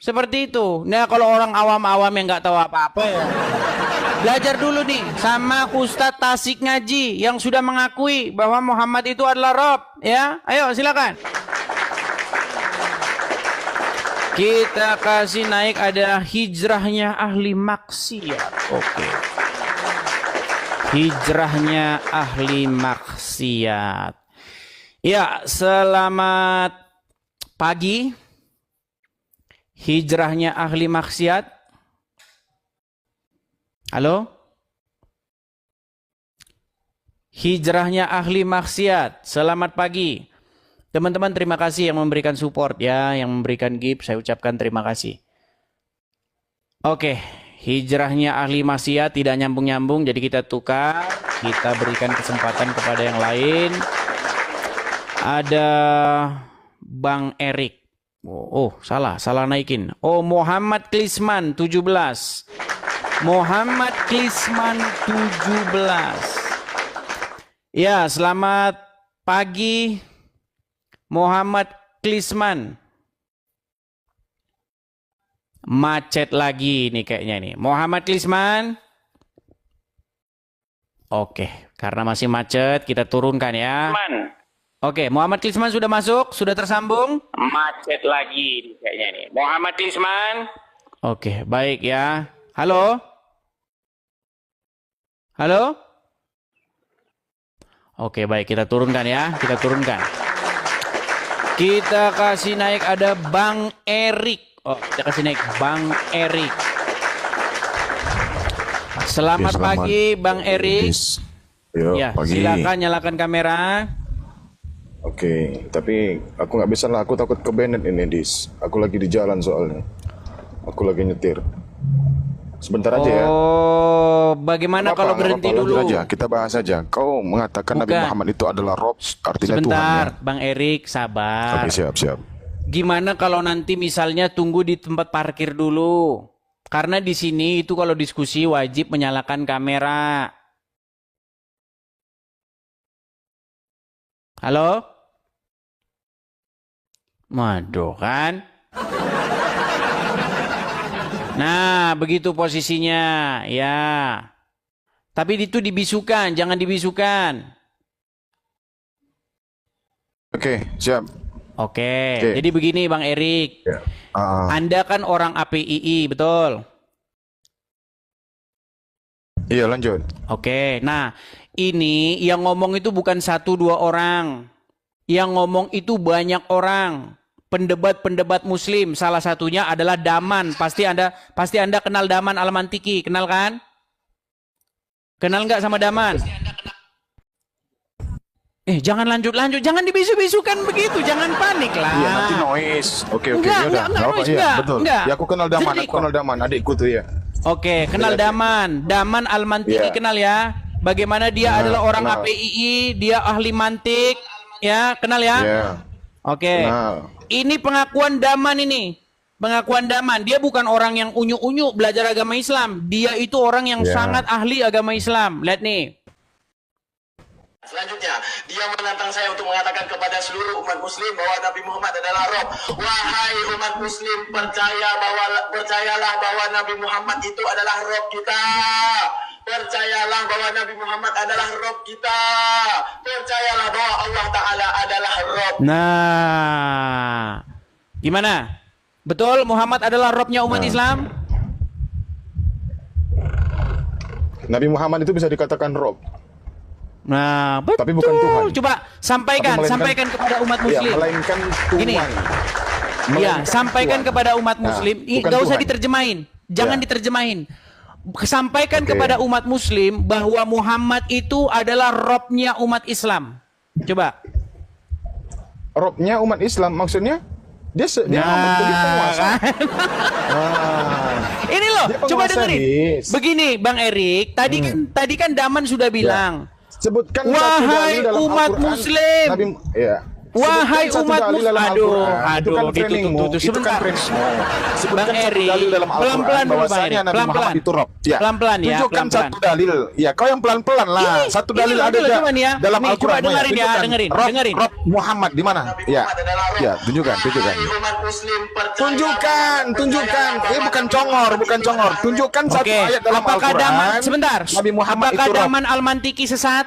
Seperti itu. Nah, kalau orang awam-awam yang nggak tahu apa-apa ya. Belajar dulu nih sama Ustadz Tasik Ngaji yang sudah mengakui bahwa Muhammad itu adalah Rob, ya. Ayo silakan. Kita kasih naik ada hijrahnya ahli maksiat. Oke. Hijrahnya ahli maksiat. Ya, selamat pagi. Hijrahnya ahli maksiat. Halo? Hijrahnya ahli maksiat. Selamat pagi. Teman-teman terima kasih yang memberikan support ya, yang memberikan gift, saya ucapkan terima kasih. Oke, hijrahnya ahli maksiat tidak nyambung-nyambung, jadi kita tukar, kita berikan kesempatan kepada yang lain. Ada Bang Erik. Oh, salah naikin. Oh, Muhammad Klisman 17. Muhammad Klisman 17. Ya, selamat pagi Muhammad Klisman. Macet lagi nih kayaknya nih. Muhammad Klisman. Oke, karena masih macet kita turunkan ya. Oke, Muhammad Klisman sudah masuk, sudah tersambung. Macet lagi nih kayaknya nih. Muhammad Klisman. Oke, baik ya. Halo? Halo? Oke, baik, kita turunkan ya, kita turunkan. Kita kasih naik ada Bang Erik. Oh, kita kasih naik Bang Erik. Selamat pagi Bang Erik. Ya, pagi. Silakan nyalakan kamera. Oke, tapi aku nggak bisa lah, aku takut ke Bennett ini, Dis. Aku lagi di jalan soalnya. Aku lagi nyetir. Sebentar aja ya. Oh, bagaimana kalau berhenti dulu? Aja, kita bahas aja. Kau mengatakan Nabi Muhammad itu adalah Rob, artinya Tuhan. Sebentar, Bang Erik, sabar. Oke, siap. Gimana kalau nanti misalnya tunggu di tempat parkir dulu? Karena di sini itu kalau diskusi wajib menyalakan kamera. Halo? Waduh kan? Nah, begitu posisinya, ya. Tapi itu dibisukan, jangan dibisukan. Oke, siap. Oke. Jadi begini Bang Erik. Ya. Anda kan orang APII, betul? Iya, lanjut. Oke, nah ini yang ngomong itu bukan 1-2 orang. Yang ngomong itu banyak orang. Pendebat-pendebat muslim, salah satunya adalah Daman. Pasti Anda kenal Daman Al-Mantiki, kenal kan? Kenal nggak sama Daman? Jangan lanjut, jangan dibisu-bisukan begitu, jangan panik lah. Iya, nanti noise. Oke, enggak, yaudah. enggak noise, iya, enggak, betul. enggak. Ya, aku kenal Daman, adikku tuh ya. Oke, kenal Daman. Daman Al-Mantiki kenal ya. Bagaimana dia adalah orang APII, dia ahli mantik, ya, kenal ya? Iya. Oke. Ini pengakuan Daman ini. Pengakuan Daman. Dia bukan orang yang unyu-unyu belajar agama Islam. Dia itu orang yang sangat ahli agama Islam. Lihat nih. Selanjutnya, dia menantang saya untuk mengatakan kepada seluruh umat muslim bahwa Nabi Muhammad adalah Rob. Wahai umat muslim, percayalah bahwa Nabi Muhammad itu adalah Rob kita. Percayalah bahwa Nabi Muhammad adalah Rob kita. Percayalah bahwa Allah Ta'ala adalah Rob. Nah, gimana? Betul Muhammad adalah Robnya umat Islam? Nabi Muhammad itu bisa dikatakan Rob. Nah, betul. Tapi bukan Tuhan. Coba sampaikan kepada umat muslim. Ya, melainkan Tuhan. Gini. Iya, sampaikan Tuhan. kepada umat muslim. Nggak usah diterjemahin. Jangan diterjemahin. Sampaikan kepada umat muslim bahwa Muhammad itu adalah Robnya umat Islam. Coba. Robnya umat Islam maksudnya? Dia penguasa. Ini loh, coba dengerin. Begini, Bang Erik, tadi kan Daman sudah bilang. Sebutkan wahai dalam umat Al-Quran, muslim. Nabi, Wahai Sebutkan satu umat dalil dalam aduh, Al-Quran. Itu kan aduh, trainingmu. itu Itu kan sebentar. trainingmu. Sebutkan Bang satu Eri, dalil dalam Al-Quran pelan-pelan dulu, Bang bahwasanya Eri. Nabi Pelan-pelan. Muhammad itu Rob. Ya. Pelan-pelan ya, Tunjukkan pelan-pelan. satu dalil. Ya, kau yang pelan-pelan lah. Satu dalil ada dulu, gak cuman ya. dalam Nih, Al-Quran? coba dengerin ya, Tunjukkan. dengerin. Rob Muhammad di mana? Ya. Ya, tunjukkan. Umat muslim percaya Tunjukkan. Ini bukan congor. Tunjukkan satu Oke, ayat dalam apakah Al-Quran. Daman sebentar? Nabi Muhammad Apakah itu Rob. Daman Al-Mantiki sesat?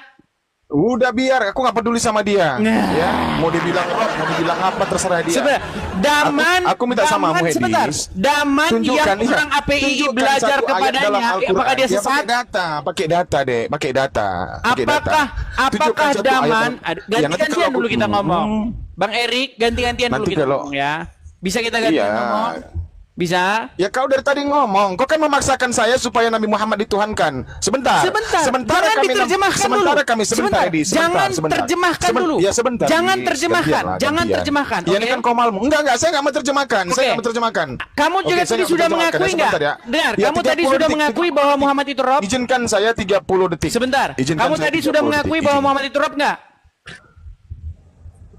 Udah biar, aku nggak peduli sama dia. Nah. Ya, mau dibilang Rob, mau dibilang apa terserah dia. Sebentar, Daman, Aku minta sama Daman, Muhedis. sebentar. Daman Tunjukkan, yang orang API tunjukkan belajar satu ayat dalam kepadanya, Al-Quran. apakah dia Ya, sesat? pakai data deh, pakai data. Apakah Tunjukkan satu ayat Daman, Ya, nanti ganti-gantian kalau dulu aku- kita ngomong. Bang Erik, ganti-gantian dulu Nanti kita kalau- ngomong ya. Bisa kita gantian Iya. ngomong? Bisa? Ya kau dari tadi ngomong, kau kan memaksakan saya supaya Nabi Muhammad dituhankan. Sebentar. Jangan diterjemahkan dulu. Sebentar, Edi. Jangan terjemahkan dulu. Ya sebentar. Jangan Edi. terjemahkan. Gantian lah, Jangan gantian. terjemahkan. Ya ini oke? kan komalmu. Enggak, saya nggak mau terjemahkan. Oke. Saya nggak mau terjemahkan. Kamu juga Oke, saya tadi nggak sudah mau terjemahkan. mengakui nggak? Sebentar ya. Dengar, Ya, kamu tadi 30 sudah detik. mengakui bahwa Muhammad itu Rob? Izinkan saya 30 detik. Sebentar. Izinkan Kamu saya tadi 30 sudah mengakui detik. bahwa Izin. Muhammad itu Rob nggak?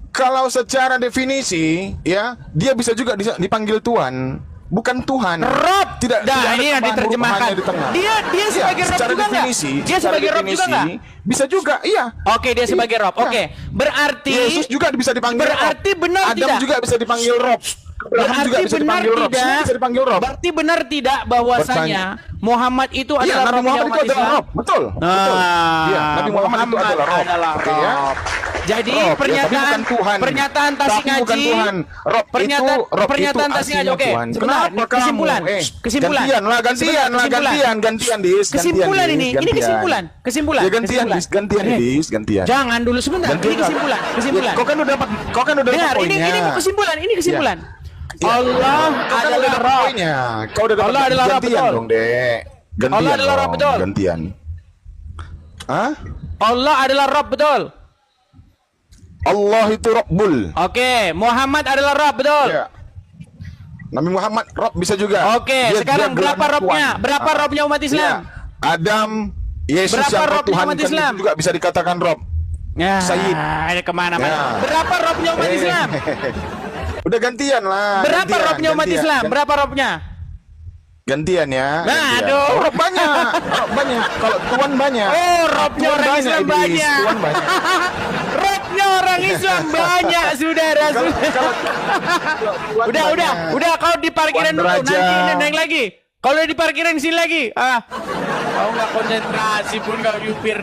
Kalau secara definisi, ya dia bisa juga dipanggil Tuhan, bukan Tuhan. Rob. Tidak. Nah, tidak ada ini yang tambahan diterjemahkan. huruf hanya di tengah. Dia Iya, sebagai Rob secara juga nggak? definisi, Dia secara sebagai Rob juga definisi, nggak? Bisa juga, iya. Oke, dia sebagai Rob. Iya. Oke. Berarti Yesus juga bisa dipanggil berarti Rob. benar Adam tidak? juga bisa dipanggil Rob. Abraham juga Berarti bisa benar dipanggil Rob. tidak? Semua bisa dipanggil Rob. Berarti benar tidak bahwasanya Muhammad itu Iya, adalah Nabi Rob Muhammad umat itu adalah Islam? Rob. Betul. Betul. Iya, Nabi Muhammad itu adalah Rob. Oke, ya. Jadi Rob, ya, tapi pernyataan bukan Tuhan. pernyataan Tasik Tapi bukan Ngaji. Tuhan. Rob pernyataan itu, Rob pernyataan itu Tasik Ngaji. artinya Oke, Tuhan. sebentar. Kenapa kamu? Kesimpulan. Kesimpulan. Gantian, Dis. Kesimpulan ini. Ini Gantian. kesimpulan. Ya gantian, Dis. Gantian. Jangan dulu sebentar. Ini kesimpulan. Ya, kau kan udah dapat Dengar, poinnya. ini kesimpulan. Ini kesimpulan. Ya. Allah Kau kan udah adalah dapat Rob. poinnya. Kau udah dapat Allah adalah Rob, gantian betul. dong, Dek. Gantian. Allah adalah Rob, dong, betul. Gantian. Hah? Allah adalah Rob, betul. Allah itu Rabbul. Oke, Muhammad adalah Rob, betul. Ya. Nabi Muhammad Rob bisa juga. Oke, sekarang dia berapa gelarnya Robnya? Tuhan. Berapa Robnya umat Islam? Ya. Adam, Yesus Berapa yang Robnya Tuhan umat kan Islam? itu juga bisa dikatakan Rob. Ya, Sayyid. ini kemana-mana. Ya. Berapa Robnya umat Islam? Udah gantian lah. Berapa gantian, Robnya umat gantian. Islam? Berapa Robnya? Gantian ya. Nah, gantian. aduh. Oh, Rob banyak. Rob banyak. Kalau Tuhan banyak. Oh, Robnya Tuhan orang banyak, Islam Idris. banyak. Tuhan banyak. Robnya orang Islam banyak, saudara. Kalau Tuhan Udah, banyak. kau di parkiran Tuhan dulu. Nanti Raja. naik lagi. Kalau di parkiran sini lagi. Kau nggak konsentrasi pun kau jupir.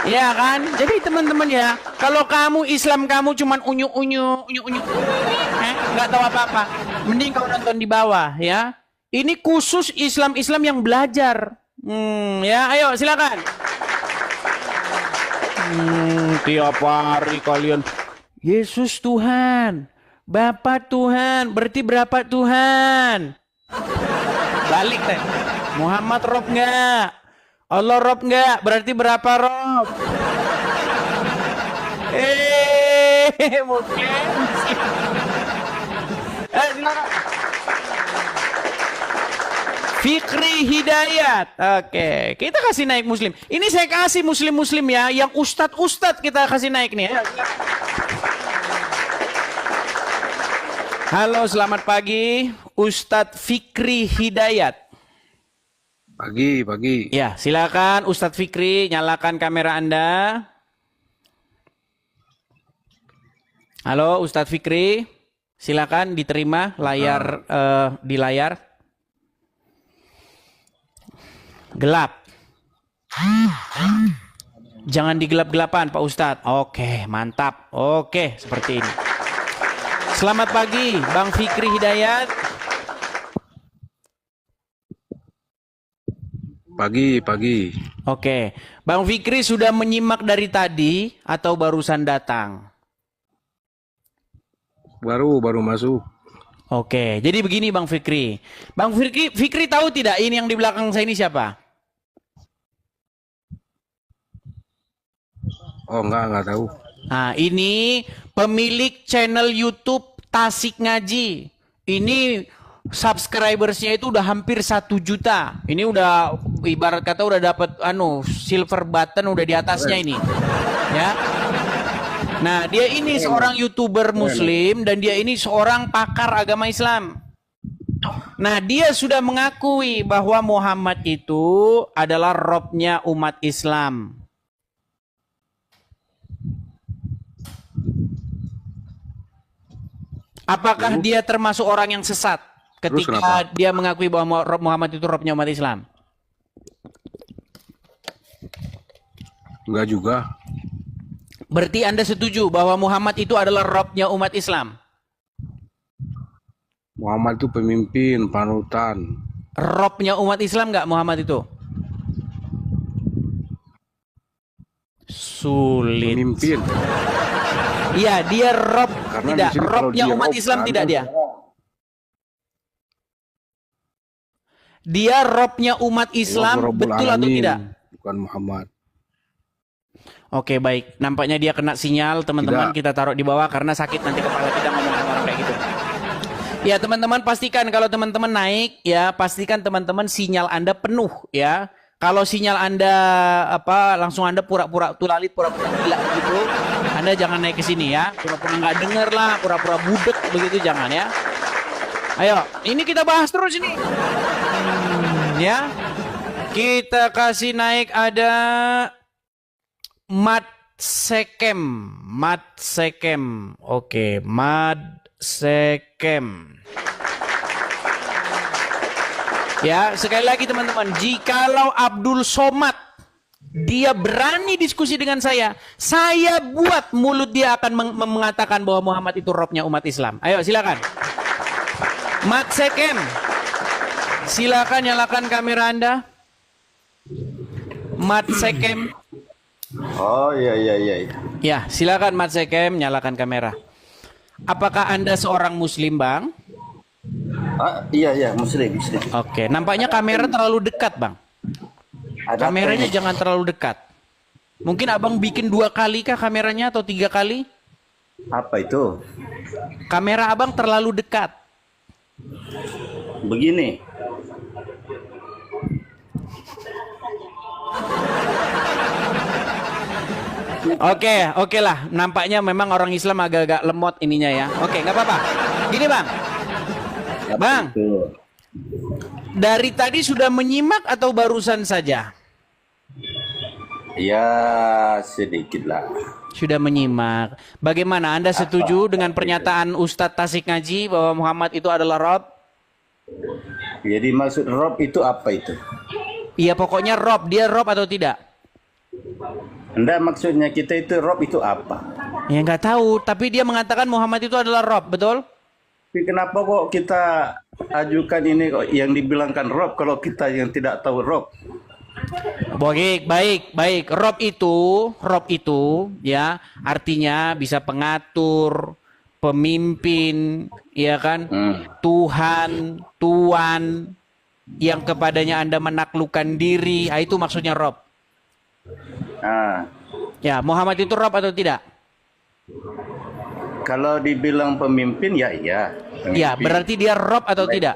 Ya kan? Jadi teman-teman ya, kalau kamu Islam kamu cuman unyu-unyu, nggak tahu apa-apa, mending kau nonton di bawah ya. Ini khusus Islam-Islam yang belajar. Ya, ayo silakan. Tiap hari kalian Yesus Tuhan, Bapa Tuhan, berarti berapa Tuhan? Balik deh. Muhammad Rob nggak? Allah Rob nggak? Berarti berapa Rob? Mungkin. Silakan. Fikri Hidayat. Oke, kita kasih naik Muslim. Ini saya kasih Muslim-Muslim ya, yang ustadz-ustadz kita kasih naik nih ya. Halo, selamat pagi, Ustadz Fikri Hidayat. Pagi. Ya, silakan Ustadz Fikri, nyalakan kamera Anda. Halo, Ustadz Fikri, silakan diterima layar di layar. Gelap. Jangan digelap-gelapan, Pak Ustadz. Oke, mantap. Oke, seperti ini. Selamat pagi, Bang Fikri Hidayat. Pagi. Oke, Bang Fikri sudah menyimak dari tadi atau barusan datang? Baru masuk. Oke, jadi begini Bang Fikri. Bang Fikri tahu tidak ini yang di belakang saya ini siapa? Oh, enggak tahu. Nah, ini pemilik channel YouTube Tasik Ngaji. Ini subscribersnya itu udah hampir 1 juta. Ini udah ibarat kata udah dapat silver button udah di atasnya ini. Ya. Nah, dia ini seorang YouTuber Muslim dan dia ini seorang pakar agama Islam. Nah, dia sudah mengakui bahwa Muhammad itu adalah Robnya umat Islam. Apakah dia termasuk orang yang sesat ketika dia mengakui bahwa Muhammad itu Robnya umat Islam? Enggak juga. Berarti Anda setuju bahwa Muhammad itu adalah Robnya umat Islam? Muhammad itu pemimpin, panutan. Robnya umat Islam nggak Muhammad itu? Sulit. Pemimpin. Iya, dia Rob. Karena tidak. di sini kalau Robnya dia umat Rob, Islam kan, tidak dia? Dia Robnya umat Islam, Rabbul betul atau Alamin, tidak? bukan Muhammad. Oke, baik. Nampaknya dia kena sinyal, teman-teman. Kita taruh di bawah karena sakit nanti kepala kita ngomong sama orang kayak gitu. Ya, teman-teman pastikan kalau teman-teman naik, ya pastikan teman-teman sinyal Anda penuh, ya. Kalau sinyal Anda langsung Anda pura-pura tulalit, pura-pura gila gitu, Anda jangan naik ke sini ya. Pura-pura nggak denger lah, pura-pura budek begitu jangan ya. Ayo, ini kita bahas terus ini. Ya. Kita kasih naik ada Mat Sekem. Oke, Mat Sekem. Ya, sekali lagi teman-teman, jikalau Abdul Somad dia berani diskusi dengan saya buat mulut dia akan mengatakan bahwa Muhammad itu Robnya umat Islam. Ayo, silakan. Mat Sekem. Silakan nyalakan kamera Anda. Mat Sekem. Oh iya. Ya, silakan Mat Sekem nyalakan kamera. Apakah Anda seorang Muslim, Bang? Iya, Muslim. Oke, nampaknya kamera terlalu dekat, Bang. Kameranya jangan terlalu dekat. Mungkin Abang bikin 2 kali kah kameranya atau 3 kali? Apa itu? Kamera Abang terlalu dekat. Begini. Oke lah. Nampaknya memang orang Islam agak-agak lemot ininya ya. Oke, nggak apa-apa. Gini, Bang. Bang, dari tadi sudah menyimak atau barusan saja? Ya, sedikit lah. Sudah menyimak. Bagaimana Anda setuju dengan pernyataan Ustadz Tasik Ngaji bahwa Muhammad itu adalah Rob? Jadi maksud Rob itu apa itu? Iya, pokoknya Rob. Dia Rob atau tidak? Enggak, maksudnya kita itu Rob itu apa? Ya nggak tahu, tapi dia mengatakan Muhammad itu adalah Rob, betul? Tapi kenapa kok kita ajukan ini kok yang dibilangkan Rob kalau kita yang tidak tahu Rob? Baik. Rob itu ya artinya bisa pengatur, pemimpin, ya kan? Tuhan, tuan yang kepadanya Anda menaklukkan diri. Itu maksudnya Rob. Ya, Muhammad itu Rob atau tidak? Kalau dibilang pemimpin ya iya. Pemimpin. Ya, berarti dia Rob atau tidak?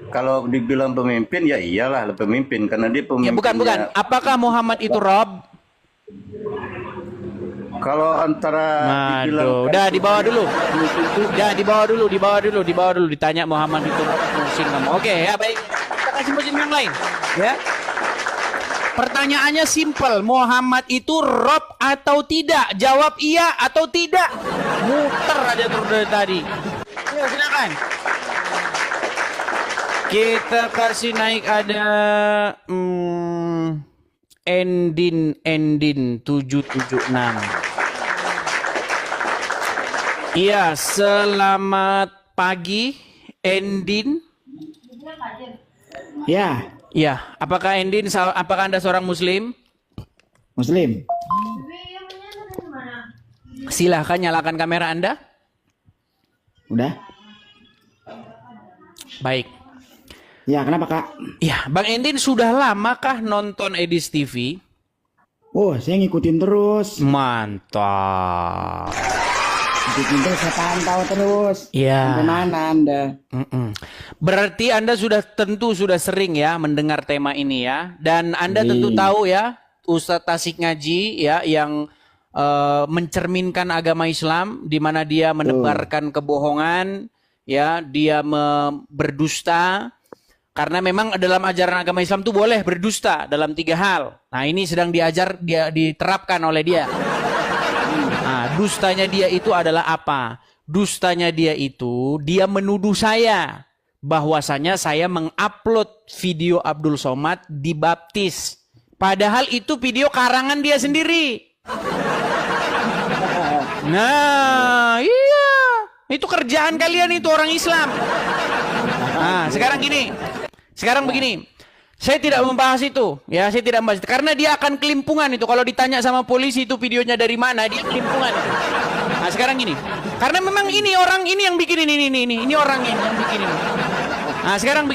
Kalau dibilang pemimpin ya iyalah pemimpin karena dia pemimpin. Ya, bukan. Apakah Muhammad itu Rob? Kalau antara udah dibawa dulu. Ditanya Muhammad itu Rob musim kamu. Oke, ya baik. Kita kasih musim yang lain, ya. Pertanyaannya simpel, Muhammad itu Rob atau tidak? Jawab iya atau tidak. Muter aja terus dari tadi. Ayo silakan. Kita kasih naik ada Endin 776. Iya, selamat pagi Endin. Ya. Ya, apakah Anda seorang Muslim? Muslim. Silahkan nyalakan kamera Anda. Udah. Baik. Ya, kenapa Kak? Ya, Bang Endin sudah lamakah nonton Edis TV? Oh, saya ngikutin terus. Mantap. Ngikutin terus, saya pantau terus. Ya. Kemana Anda? Berarti Anda tentu sudah sering ya mendengar tema ini ya. Dan Anda tentu tahu ya Ustadz Tasik Ngaji ya yang mencerminkan agama Islam di mana dia menebarkan kebohongan, ya, dia berdusta. Karena memang dalam ajaran agama Islam itu boleh berdusta dalam 3 hal. Nah, ini sedang dia diterapkan oleh dia. Nah, dustanya dia itu adalah apa? Dustanya dia itu dia menuduh saya bahwasanya saya mengupload video Abdul Somad dibaptis. Padahal itu video karangan dia sendiri. Nah, iya. Itu kerjaan kalian itu orang Islam. Nah, sekarang begini. Saya tidak membahas itu. Ya, saya tidak membahas itu. Karena dia akan kelimpungan itu. Kalau ditanya sama polisi itu videonya dari mana, dia kelimpungan itu. Nah, sekarang gini. Karena memang ini orang ini yang bikin ini. Ini orang ini yang bikin ini. Nah, sekarang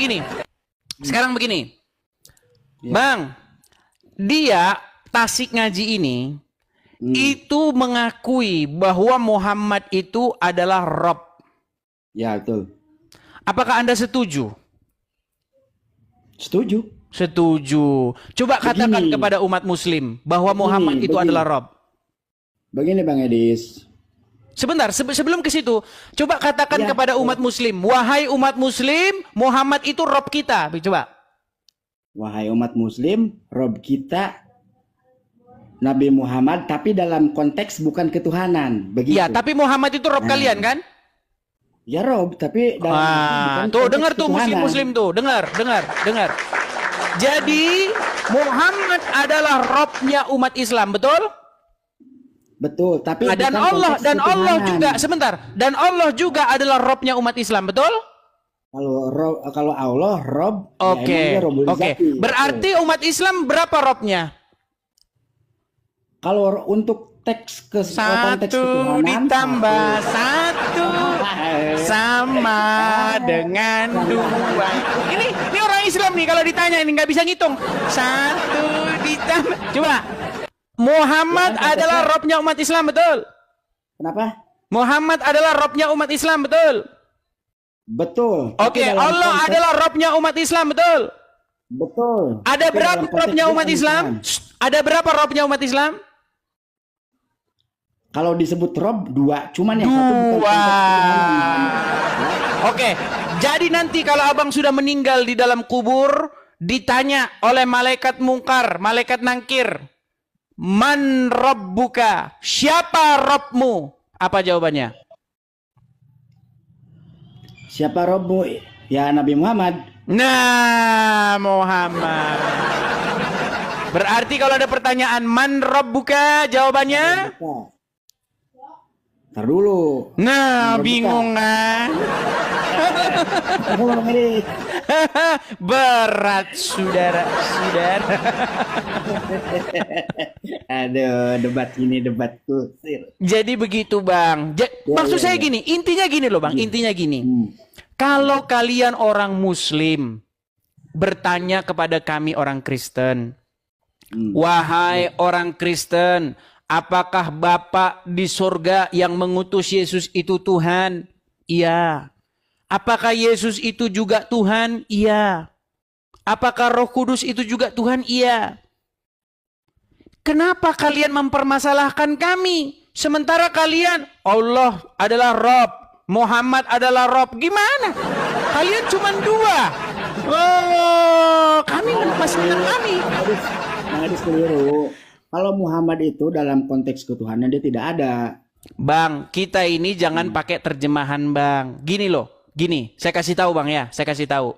begini. Bang, dia Tasik Ngaji ini itu mengakui bahwa Muhammad itu adalah Rob. Ya, betul. Apakah Anda setuju? Setuju. Coba katakan kepada umat muslim bahwa Muhammad itu adalah Rob. Begini Bang Edis. Sebentar, sebelum ke situ, coba katakan kepada umat muslim, wahai umat muslim, Muhammad itu Rob kita. Coba. Wahai umat muslim, Rob kita Nabi Muhammad, tapi dalam konteks bukan ketuhanan. Begitu. Ya, tapi Muhammad itu Rob kalian kan? Ya Rob, tapi dalam tuh dengar tuh muslim tuh, dengar. Jadi Muhammad adalah Robnya umat Islam, betul? Betul, tapi dan Allah juga sebentar, dan Allah juga adalah Robnya umat Islam, betul? Kalau Allah Rob, oke. Berarti umat Islam berapa Robnya? Kalau untuk konteks ketuhanan, 1 ditambah 1 sama dengan 2. Ini orang Islam nih kalau ditanya ini nggak bisa ngitung. 1 ditambah. Coba. Muhammad adalah Robnya umat Islam, betul? Kenapa? Muhammad adalah Robnya umat Islam, betul? Betul. Oke, Allah adalah Robnya umat Islam, betul? Betul. Ada berapa Robnya umat Islam? Ada berapa Robnya umat Islam? Kalau disebut Rob 2, cuman yang 1 bukan. Oke, jadi nanti kalau abang sudah meninggal di dalam kubur, ditanya oleh malaikat mungkar, malaikat nangkir, man rabbuka, siapa Robmu? Apa jawabannya? Siapa Robmu? Ya Nabi Muhammad. Nah, Muhammad. Berarti kalau ada pertanyaan man rabbuka, jawabannya? Ntar dulu. Nah, bingung kan? Berat, saudara. Aduh, debat kusir. Jadi begitu, Bang. Maksud saya gini, intinya gini loh, Bang. Intinya gini. Kalau kalian orang Muslim bertanya kepada kami orang Kristen, wahai orang Kristen, apakah Bapa di surga yang mengutus Yesus itu Tuhan? Iya. Apakah Yesus itu juga Tuhan? Iya. Apakah Roh Kudus itu juga Tuhan? Iya. Kenapa kalian mempermasalahkan kami? Sementara kalian, Allah adalah Rob, Muhammad adalah Rob. Gimana? Kalian cuma 2. Oh, kami masih menang kami. Hadis keliru. Kalau Muhammad itu dalam konteks ketuhanan dia tidak ada. Bang, kita ini jangan pakai terjemahan, Bang. Gini loh, gini. Saya kasih tahu, Bang ya. Saya kasih tahu.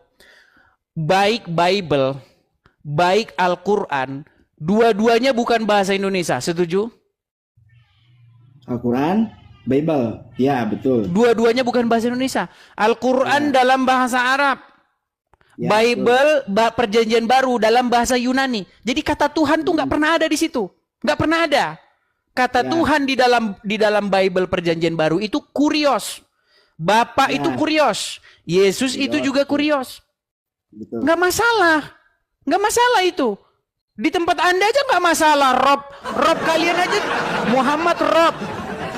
Baik Bible, baik Al-Quran, dua-duanya bukan bahasa Indonesia. Setuju? Al-Quran, Bible, ya betul. Dua-duanya bukan bahasa Indonesia. Al-Quran dalam bahasa Arab. Ya, Bible, perjanjian baru dalam bahasa Yunani. Jadi kata Tuhan tuh nggak pernah ada di situ, nggak pernah ada. Kata Tuhan di dalam Bible perjanjian baru itu kurios. Bapak itu kurios. Yesus itu juga kurios. Nggak masalah, nggak masalah itu. Di tempat Anda aja nggak masalah. Rob kalian aja Muhammad Rob,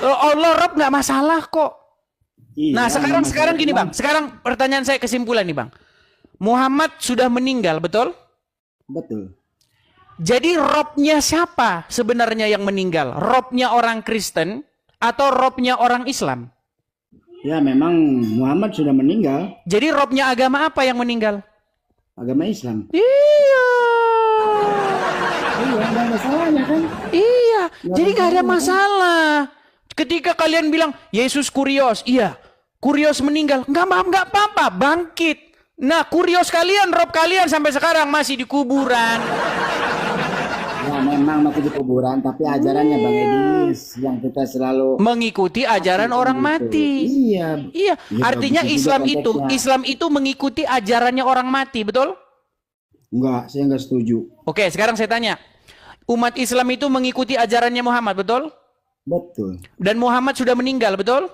Allah Rob nggak masalah kok. Nah sekarang gini Bang. Sekarang pertanyaan saya kesimpulan nih Bang. Muhammad sudah meninggal, betul? Betul. Jadi robnya siapa sebenarnya yang meninggal? Robnya orang Kristen atau robnya orang Islam? Ya memang Muhammad sudah meninggal. Jadi robnya agama apa yang meninggal? Agama Islam. Iya. Iya, nggak ada salahnya kan? Iya, jadi nggak ada masalah. Ketika kalian bilang Yesus Kurios, iya, Kurios meninggal, nggak apa-apa, bangkit. Nah, Kurios kalian, rob kalian sampai sekarang masih di kuburan. Ya memang masih di kuburan, tapi ajarannya Bang Edis yang kita selalu mengikuti ajaran orang mati. Iya. Iya, Ya, artinya begitu juga Islam itu mengikuti ajarannya orang mati, betul? Enggak, saya enggak setuju. Oke, sekarang saya tanya. Umat Islam itu mengikuti ajarannya Muhammad, betul? Betul. Dan Muhammad sudah meninggal, betul?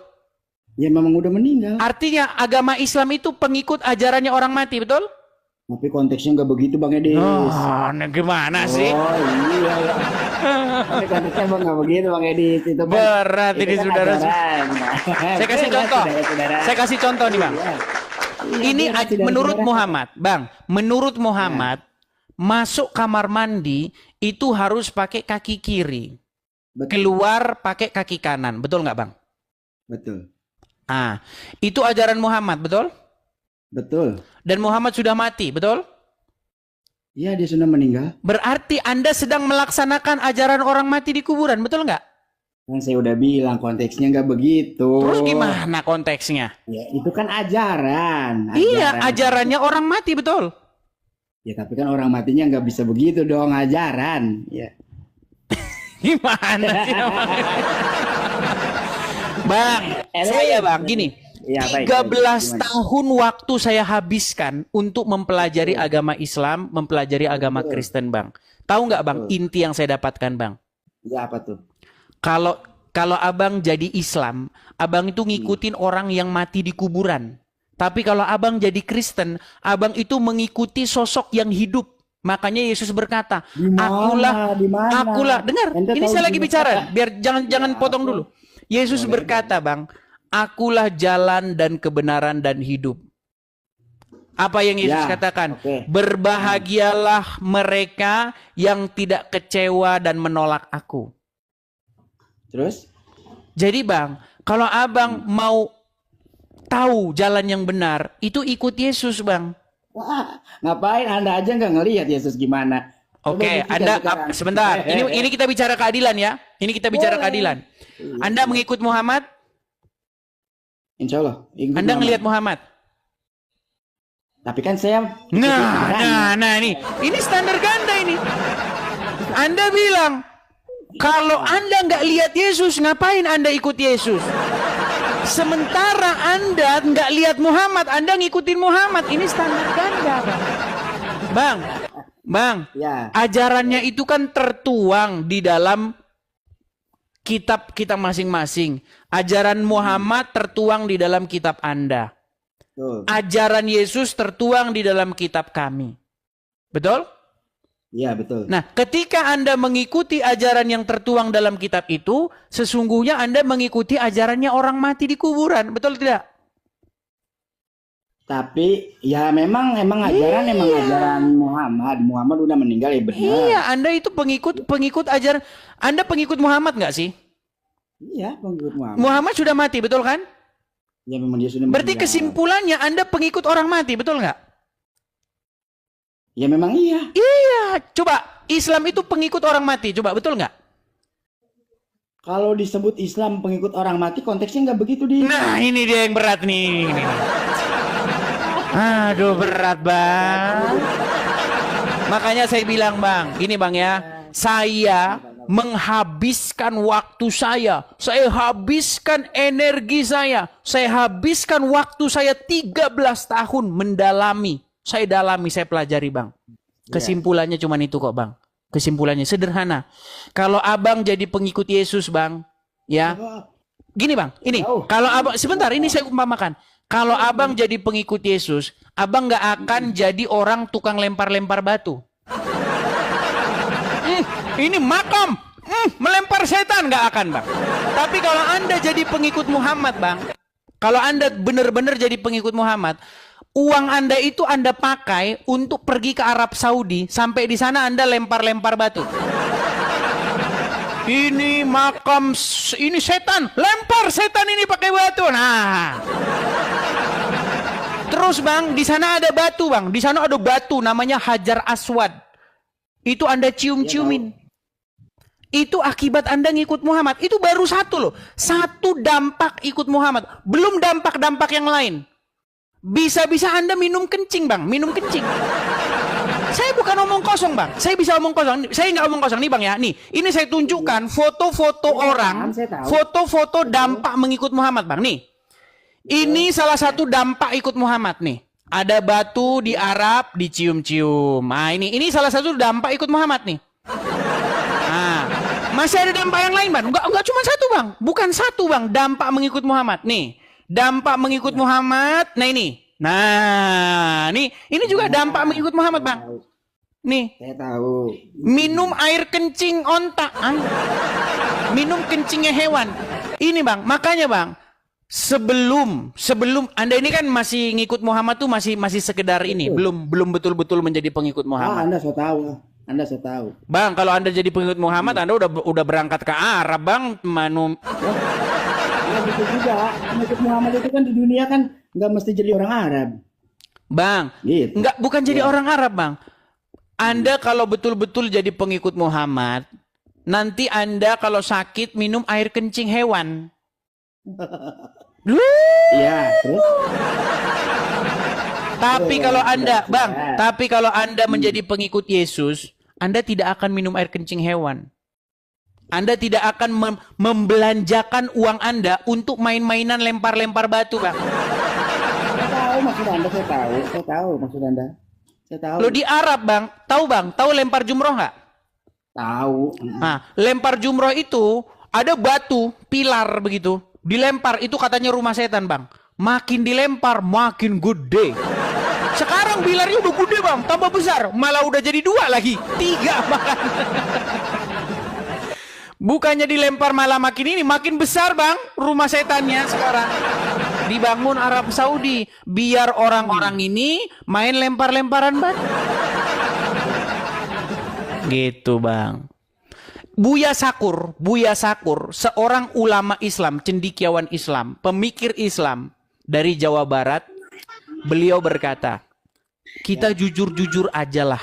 Ya memang udah meninggal. Artinya agama Islam itu pengikut ajarannya orang mati, betul? Tapi konteksnya nggak begitu Bang Edis. Oh, gimana sih? Oh iya. Tapi konteksnya nggak begitu Bang Edis. Itu kan, berat ini kan saudara. ajaran. Saya kasih contoh. Saudara. Saya kasih contoh nih Bang. Iya, Ini saudara. menurut Muhammad, Bang. Menurut Muhammad, masuk kamar mandi itu harus pakai kaki kiri. Betul. Keluar pakai kaki kanan. Betul nggak Bang? Betul. Ah, itu ajaran Muhammad, betul? Betul. Dan Muhammad sudah mati, betul? Iya, dia sudah meninggal. Berarti Anda sedang melaksanakan ajaran orang mati di kuburan, betul nggak? Kan saya udah bilang konteksnya nggak begitu. Terus gimana konteksnya? Ya, itu kan ajaran. Iya, ajarannya orang mati, betul? Ya, tapi kan orang matinya nggak bisa begitu dong, ajaran. Ya. Gimana sih? Bang, saya Bang, gini. Ya, 13 tahun waktu saya habiskan untuk mempelajari agama Islam, mempelajari agama Kristen, Bang. Tahu nggak Bang, inti yang saya dapatkan, Bang? Ya, apa tuh? Kalau Abang jadi Islam, Abang itu ngikutin orang yang mati di kuburan. Tapi kalau Abang jadi Kristen, Abang itu mengikuti sosok yang hidup. Makanya Yesus berkata, akulah, dengar, ini saya lagi bicara, biar jangan potong dulu. Yesus berkata, Bang, akulah jalan dan kebenaran dan hidup. Apa yang Yesus katakan? Berbahagialah mereka yang tidak kecewa dan menolak aku. Terus? Jadi Bang, kalau Abang mau tahu jalan yang benar, itu ikut Yesus, Bang. Wah, ngapain Anda aja nggak ngelihat Yesus gimana? Oke, Anda sebentar. Ini kita bicara keadilan ya. Ini kita bicara keadilan. Anda mengikut Muhammad? Insya Allah. Anda ngelihat Muhammad? Tapi kan saya. Nah, ini standar ganda ini. Anda bilang kalau Anda nggak lihat Yesus, ngapain Anda ikut Yesus? Sementara Anda nggak lihat Muhammad, Anda ngikutin Muhammad. Ini standar ganda, Bang. Ya. Ajarannya itu kan tertuang di dalam kitab kita masing-masing. Ajaran Muhammad tertuang di dalam kitab Anda. Betul. Ajaran Yesus tertuang di dalam kitab kami. Betul? Iya, betul. Nah, ketika Anda mengikuti ajaran yang tertuang dalam kitab itu, sesungguhnya Anda mengikuti ajarannya orang mati di kuburan. Betul tidak? Tapi ya memang ajaran Muhammad. Muhammad udah meninggal ya benar. Iya, Anda itu pengikut ajaran. Anda pengikut Muhammad nggak sih? Iya, pengikut Muhammad. Muhammad sudah mati, betul kan? Ya memang dia sudah Berarti meninggal. kesimpulannya Anda pengikut orang mati, betul nggak? Ya memang iya. Iya, coba Islam itu pengikut orang mati, coba betul nggak? Kalau disebut Islam pengikut orang mati, konteksnya nggak begitu di. Nah, ini dia yang berat nih. Aduh, berat Bang. Makanya saya bilang Bang, gini Bang ya, saya menghabiskan waktu saya habiskan energi saya habiskan waktu saya 13 tahun mendalami. Saya pelajari Bang. Kesimpulannya cuma itu kok Bang. Kesimpulannya sederhana. Kalau Abang jadi pengikut Yesus Bang, ya. Gini Bang, ini. Kalau Abang, sebentar ini saya umpamakan. Kalau Abang jadi pengikut Yesus, Abang nggak akan jadi orang tukang lempar-lempar batu. Ini makam, melempar setan nggak akan Bang. Tapi kalau Anda jadi pengikut Muhammad Bang, kalau Anda benar-benar jadi pengikut Muhammad, Uang Anda itu Anda pakai untuk pergi ke Arab Saudi, sampai di sana Anda lempar-lempar batu. Ini makam, ini setan, lempar setan ini pakai batu. Nah, terus bang, di sana ada batu bang, di sana ada batu namanya Hajar Aswad. Itu Anda cium-ciumin. Itu akibat Anda ngikut Muhammad. Itu baru satu loh, satu dampak ikut Muhammad. Belum dampak-dampak yang lain. Bisa-bisa Anda minum kencing bang, minum kencing. Saya bukan omong kosong bang, saya bisa omong kosong. Saya nggak omong kosong nih bang ya. Nih, ini saya tunjukkan foto-foto orang, foto-foto dampak mengikut Muhammad bang. Nih, ini salah satu dampak ikut Muhammad nih. Ada batu di Arab dicium-cium. Nah ini salah satu dampak ikut Muhammad nih. Nah, masih ada dampak yang lain bang. Enggak cuma satu bang, bukan satu bang. Dampak mengikut Muhammad nih. Dampak mengikut Muhammad. Nah ini. Nah, ini juga dampak mengikut Muhammad, Bang. Nih. Saya tahu. Minum air kencing onta. Minum kencingnya hewan. Ini, Bang. Makanya, Bang, sebelum Anda ini kan masih ngikut Muhammad tuh masih sekedar ini, belum betul-betul menjadi pengikut Muhammad. Anda so tahu. Anda so tahu. Bang, kalau Anda jadi pengikut Muhammad, Anda udah berangkat ke Arab, Bang. Ya gitu juga. Pengikut Muhammad itu kan di dunia kan nggak mesti jadi orang Arab. Bang, gitu. bukan jadi orang Arab, Bang. Anda kalau betul-betul jadi pengikut Muhammad, nanti Anda kalau sakit minum air kencing hewan. Iya, terus? Tapi kalau Anda, Bang, tapi kalau Anda menjadi pengikut Yesus, Anda tidak akan minum air kencing hewan. Anda tidak akan membelanjakan uang Anda untuk main-mainan lempar-lempar batu, Bang. Saya tahu maksud Anda, saya tahu maksud Anda. Saya tahu. Lo di Arab, Bang, tahu lempar jumroh nggak? Tahu. Nah, lempar jumroh itu ada batu, pilar begitu, dilempar, itu katanya rumah setan, Bang. Makin dilempar, makin gede. Sekarang pilarnya udah gede, Bang, tambah besar, malah udah jadi 2 lagi, 3 bahkan. Bukannya dilempar malah makin besar, Bang, rumah setannya sekarang. Dibangun Arab Saudi biar orang-orang ini main lempar-lemparan batu. Gitu, Bang. Buya Sakur, seorang ulama Islam, cendekiawan Islam, pemikir Islam dari Jawa Barat, beliau berkata, kita jujur-jujur ajalah.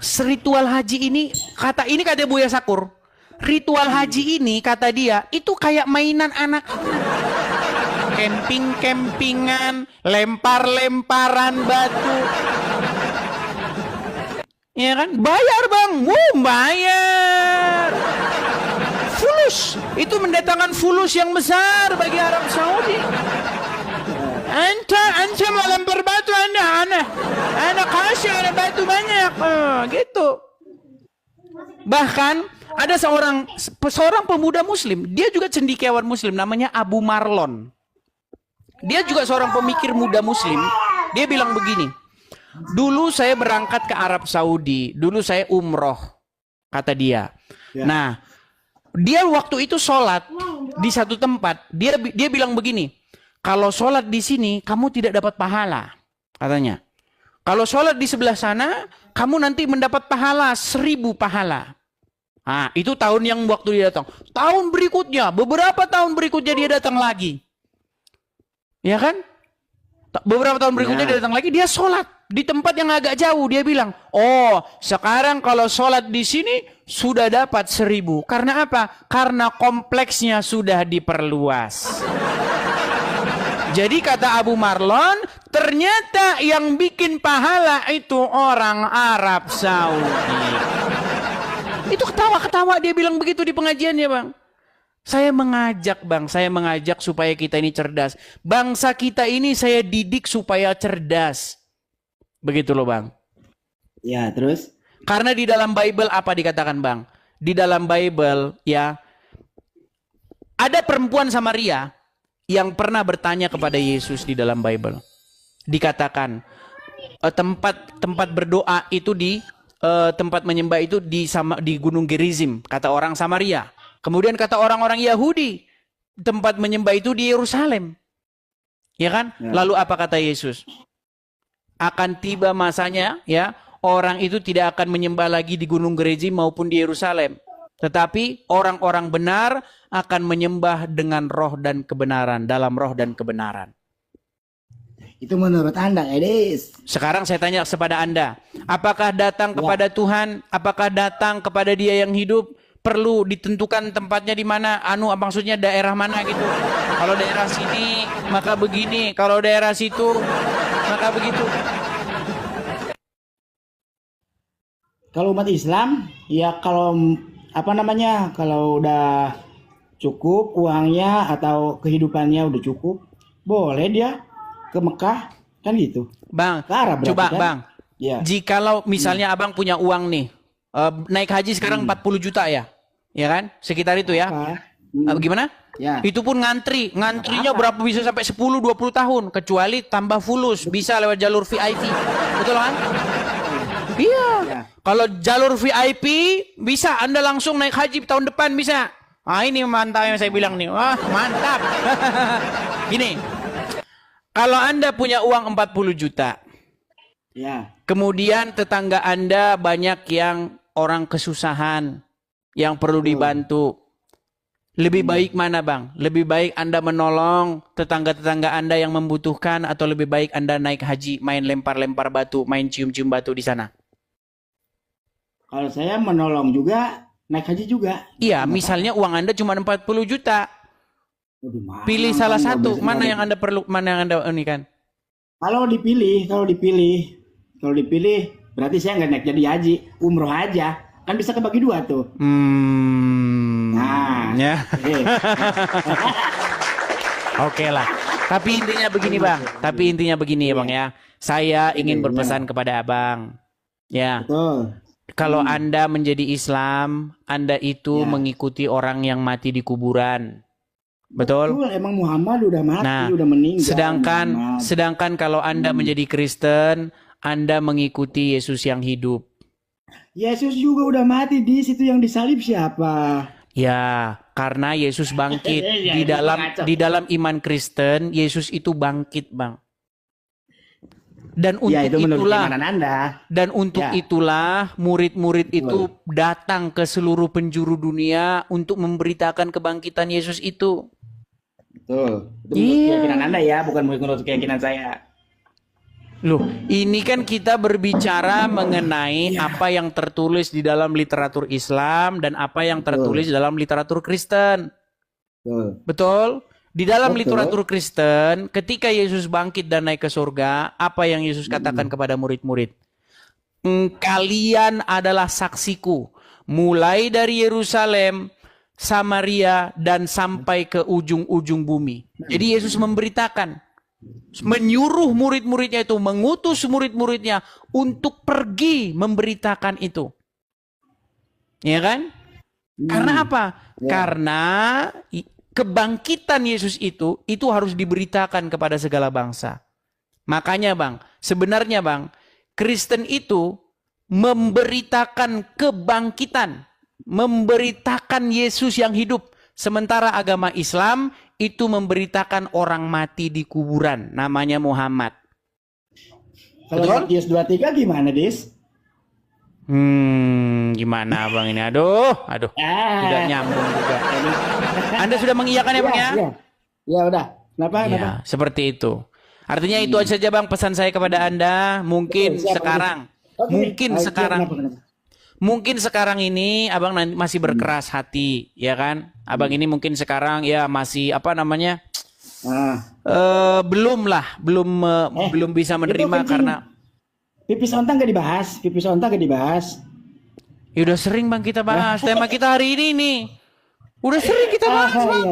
Ritual haji ini, kata Buya Sakur, ritual haji ini, kata dia, itu kayak mainan anak. Camping-campingan, lempar-lemparan batu. Ya kan? Bayar, Bang. Bayar. Fulus. Itu mendatangkan fulus yang besar bagi Arab Saudi. Anta mau lempar batu, Anda kasih ada batu banyak, gitu. Bahkan ada seorang pemuda Muslim, dia juga cendekiawan Muslim, namanya Abu Marlon. Dia juga seorang pemikir muda Muslim. Dia bilang begini, dulu saya berangkat ke Arab Saudi, dulu saya umroh, kata dia. Nah, dia waktu itu sholat di satu tempat, dia bilang begini. Kalau sholat di sini, kamu tidak dapat pahala, katanya. Kalau sholat di sebelah sana, kamu nanti mendapat pahala 1000 pahala. Nah, itu tahun yang waktu dia datang. Tahun berikutnya, beberapa tahun berikutnya dia datang lagi. Ya kan? Beberapa tahun berikutnya dia datang lagi, dia sholat di tempat yang agak jauh. Dia bilang, oh, sekarang kalau sholat di sini, sudah dapat 1000. Karena apa? Karena kompleksnya sudah diperluas. Jadi kata Abu Marlon, ternyata yang bikin pahala itu orang Arab Saudi. Itu ketawa-ketawa dia bilang begitu di pengajiannya, Bang. Saya mengajak supaya kita ini cerdas. Bangsa kita ini saya didik supaya cerdas. Begitu loh, Bang. Ya, terus? Karena di dalam Bible apa dikatakan, Bang? Di dalam Bible, ya, ada perempuan Samaria yang pernah bertanya kepada Yesus di dalam Bible. Dikatakan tempat berdoa itu tempat menyembah itu di Gunung Gerizim, kata orang Samaria. Kemudian kata orang-orang Yahudi, tempat menyembah itu di Yerusalem. Ya kan? Lalu apa kata Yesus? Akan tiba masanya, ya, orang itu tidak akan menyembah lagi di Gunung Gerizim maupun di Yerusalem. Tetapi orang-orang benar akan menyembah dengan roh dan kebenaran, dalam roh dan kebenaran. Itu menurut Anda, Edis. Sekarang saya tanya kepada Anda, apakah datang kepada Tuhan, apakah datang kepada Dia yang hidup, perlu ditentukan tempatnya di mana? Maksudnya daerah mana gitu. Kalau daerah sini, maka begini. Kalau daerah situ, maka begitu. Kalau umat Islam, ya kalau kalau udah cukup uangnya atau kehidupannya udah cukup, boleh dia ke Mekah, kan gitu. Bang, coba kan? Bang, jikalau misalnya abang punya uang nih, naik haji sekarang 40 juta ya kan? Sekitar itu ya. Gimana? Ya. Itu pun ngantrinya berapa, bisa sampai 10-20 tahun, kecuali tambah fulus, bisa lewat jalur VIP. Betul kan? Iya. Kalau jalur VIP bisa Anda langsung naik haji tahun depan bisa. Ini mantap yang saya bilang nih. Wah, mantap. Gini. Kalau Anda punya uang 40 juta. Ya. Kemudian tetangga Anda banyak yang orang kesusahan, yang perlu dibantu. Lebih baik mana, Bang? Lebih baik Anda menolong tetangga-tetangga Anda yang membutuhkan, atau lebih baik Anda naik haji, main lempar-lempar batu, main cium-cium batu di sana? Kalau saya menolong juga, naik haji juga. Iya, misalnya uang Anda cuma 40 juta. Pilih salah satu, mana yang Anda perlu, mana yang Anda ini kan? Kalau dipilih, berarti saya nggak naik jadi haji, umroh aja, kan bisa kebagi dua tuh. Nah, ya. Oke lah. Tapi intinya begini, Bang ya. Saya ingin berpesan kepada Abang. Ya. Betul. Kalau Anda menjadi Islam, Anda itu mengikuti orang yang mati di kuburan. Betul? Betul, emang Muhammad udah mati, udah meninggal. Sedangkan kalau Anda menjadi Kristen, Anda mengikuti Yesus yang hidup. Yesus juga udah mati, di situ yang disalib siapa? Ya, karena Yesus bangkit. Di dalam iman Kristen, Yesus itu bangkit, Bang. Dan untuk itulah murid-murid itu datang ke seluruh penjuru dunia untuk memberitakan kebangkitan Yesus itu. Betul. Itu menurut keyakinan Anda ya, bukan menurut keyakinan saya. Loh, ini kan kita berbicara mengenai apa yang tertulis di dalam literatur Islam dan apa yang tertulis dalam literatur Kristen. Betul? Di dalam literatur Kristen, ketika Yesus bangkit dan naik ke surga, apa yang Yesus katakan kepada murid-murid? Kalian adalah saksiku, mulai dari Yerusalem, Samaria, dan sampai ke ujung-ujung bumi. Jadi Yesus memberitakan, menyuruh murid-muridnya itu, mengutus murid-muridnya untuk pergi memberitakan itu. Ya kan? Karena apa? Karena kebangkitan Yesus itu harus diberitakan kepada segala bangsa. Makanya Bang, sebenarnya Bang, Kristen itu memberitakan kebangkitan, memberitakan Yesus yang hidup. Sementara agama Islam itu memberitakan orang mati di kuburan, namanya Muhammad. Kalau Matius 23 gimana, Dis? Gimana Bang ini? Aduh, tidak nyambung juga. Anda sudah mengiyakan ya Bang ya? Ya udah. Kenapa? Seperti itu. Artinya itu saja Bang pesan saya kepada Anda. Mungkin sekarang ini Abang masih berkeras hati, ya kan? Abang ini mungkin sekarang ya masih belum bisa menerima karena pipis onta nggak dibahas. Ya udah sering Bang kita bahas. Tema kita hari ini nih. Udah sering kita bahas Bang.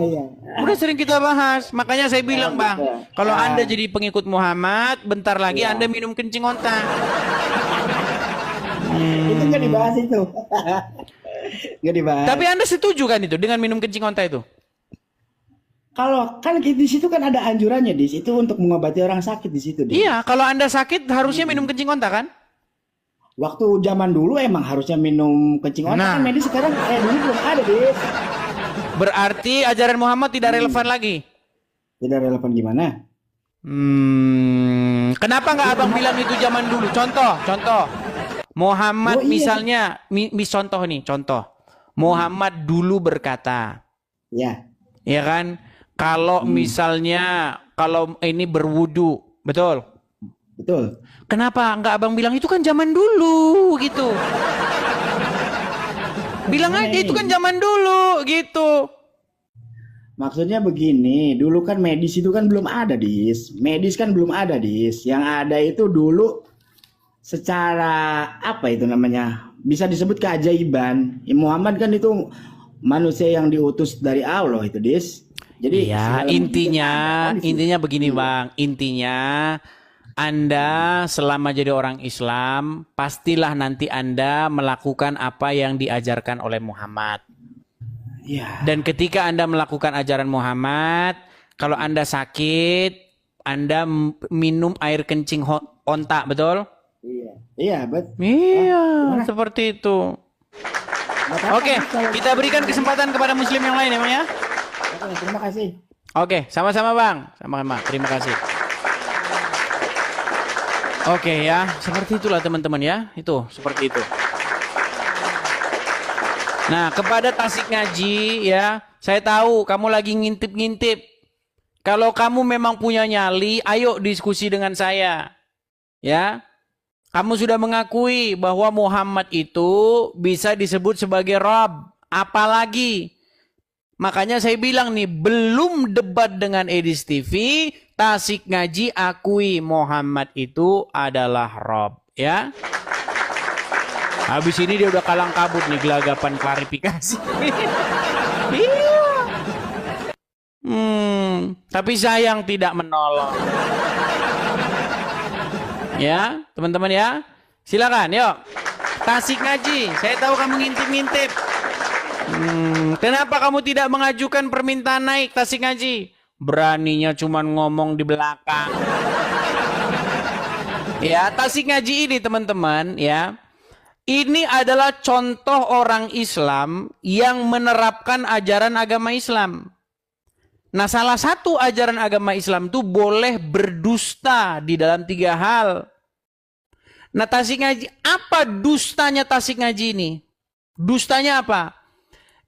Udah sering kita bahas. Makanya saya bilang Bang, kalau Anda jadi pengikut Muhammad, bentar lagi Anda minum kencing onta. Itu nggak dibahas itu. Nggak dibahas. Tapi Anda setuju kan itu dengan minum kencing onta itu? Kalau kan di situ kan ada anjurannya, di situ untuk mengobati orang sakit di situ. Iya, kalau Anda sakit harusnya minum kencing onta kan? Waktu zaman dulu emang harusnya minum kencing onta, kan medis sekarang dulu belum ada, Dis. Berarti ajaran Muhammad tidak relevan lagi. Tidak relevan gimana? Kenapa nggak abang bilang itu zaman dulu? Contoh. Muhammad misalnya, contoh. Muhammad dulu berkata, Ya. ya kan? Kalau misalnya, kalau ini berwudu, betul? Betul. Kenapa nggak abang bilang itu kan zaman dulu gitu? Bilang aja itu kan zaman dulu gitu. Maksudnya begini, dulu kan medis itu kan belum ada, Dis. Medis kan belum ada, Dis. Yang ada itu dulu secara apa itu namanya? Bisa disebut keajaiban. Muhammad kan itu manusia yang diutus dari Allah itu, Dis. Jadi ya, intinya begini, Bang. Intinya Anda selama jadi orang Islam, pastilah nanti Anda melakukan apa yang diajarkan oleh Muhammad. Ya. Dan ketika Anda melakukan ajaran Muhammad, kalau Anda sakit, Anda minum air kencing onta, betul? Iya. Iya, betul. Iya, seperti itu. Oke, kita berikan kesempatan kepada muslim yang lain ya, Bang ya. Oke, terima kasih. Oke, sama-sama Bang. Sama-sama, terima kasih. Oke ya, seperti itulah teman-teman ya. Itu, seperti itu. Nah, kepada Tasik Ngaji ya, saya tahu kamu lagi ngintip-ngintip. Kalau kamu memang punya nyali, ayo diskusi dengan saya. Ya. Kamu sudah mengakui bahwa Muhammad itu bisa disebut sebagai Rabb. Apalagi? Makanya saya bilang nih, belum debat dengan Edis TV, Tasik Ngaji akui Muhammad itu adalah Rabb. Ya. Habis ini dia udah kalang kabut nih gelagapan klarifikasi. Iya. Tapi sayang tidak menolong. Ya, teman-teman ya. Silakan, yuk. Tasik Ngaji, saya tahu kamu ngintip-ngintip. Kenapa kamu tidak mengajukan permintaan naik, Tasik Ngaji? Beraninya cuman ngomong di belakang. Ya, Tasik Ngaji ini teman-teman ya. Ini adalah contoh orang Islam yang menerapkan ajaran agama Islam. Nah, salah satu ajaran agama Islam itu boleh berdusta di dalam 3 hal. Nah, Tasik Ngaji, apa dustanya Tasik Ngaji ini? Dustanya apa?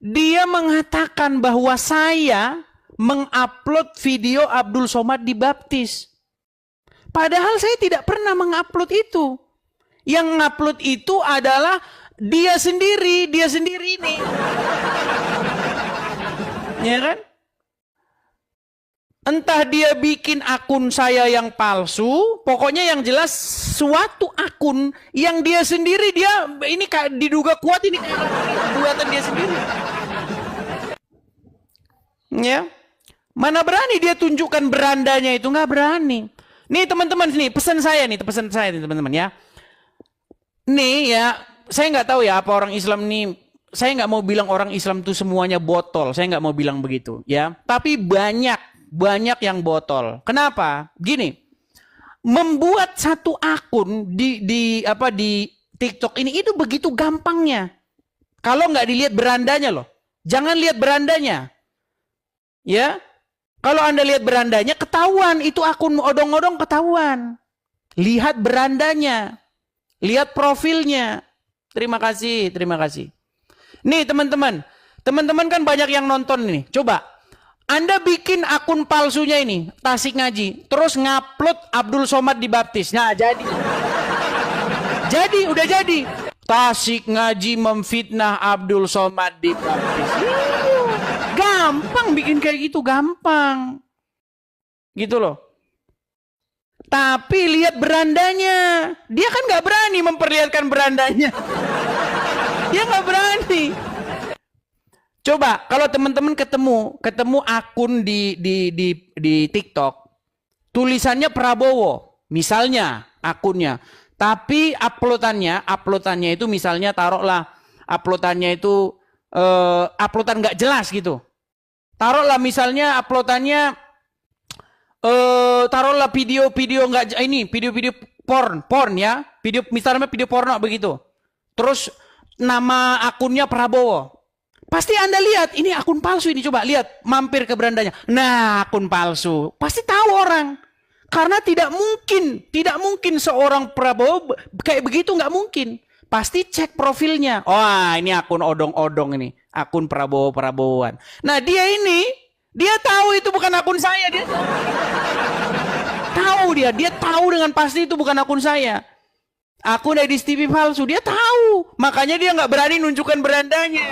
Dia mengatakan bahwa saya mengupload video Abdul Somad dibaptis. Padahal saya tidak pernah mengupload itu. Yang ngupload itu adalah dia sendiri ini. Ya kan? Entah dia bikin akun saya yang palsu, pokoknya yang jelas suatu akun yang dia sendiri, dia ini diduga kuat ini buatan dia sendiri. Ya. Mana berani dia tunjukkan berandanya itu, nggak berani. Nih teman-teman, nih pesan saya nih teman-teman ya. Nih ya, saya nggak tahu ya apa orang Islam nih. Saya nggak mau bilang orang Islam itu semuanya botol. Saya nggak mau bilang begitu ya. Tapi banyak yang botol. Kenapa? Gini, membuat satu akun di TikTok ini itu begitu gampangnya. Kalau nggak dilihat berandanya loh. Jangan lihat berandanya. Ya. Kalau Anda lihat berandanya ketahuan itu akun odong-odong ketahuan. Lihat berandanya. Lihat profilnya. Terima kasih. Nih teman-teman kan banyak yang nonton nih. Coba, Anda bikin akun palsunya ini, Tasik Ngaji, terus ngupload Abdul Somad dibaptis. Nah, udah jadi. Tasik Ngaji memfitnah Abdul Somad dibaptis. Gampang bikin kayak gitu, gampang. Gitu loh. Tapi lihat berandanya. Dia kan nggak berani memperlihatkan berandanya. Dia nggak berani. Coba kalau teman-teman ketemu akun di TikTok, tulisannya Prabowo, misalnya akunnya. Tapi uploadannya itu misalnya taruhlah uploadannya itu uploadan nggak jelas gitu. Taruhlah misalnya uploadannya taruhlah video nggak ini video porn ya, misalnya video porno begitu. Terus nama akunnya Prabowo. Pasti Anda lihat ini akun palsu ini, coba lihat mampir ke berandanya. Nah, akun palsu. Pasti tahu orang. Karena tidak mungkin seorang Prabowo kayak begitu, nggak mungkin. Pasti cek profilnya. Wah, ini akun odong-odong ini, akun Prabowo-Prabowoan. Nah, dia tahu itu bukan akun saya, dia tahu dengan pasti itu bukan akun saya. Akun Edis TV palsu, dia tahu. Makanya dia nggak berani nunjukkan berandanya.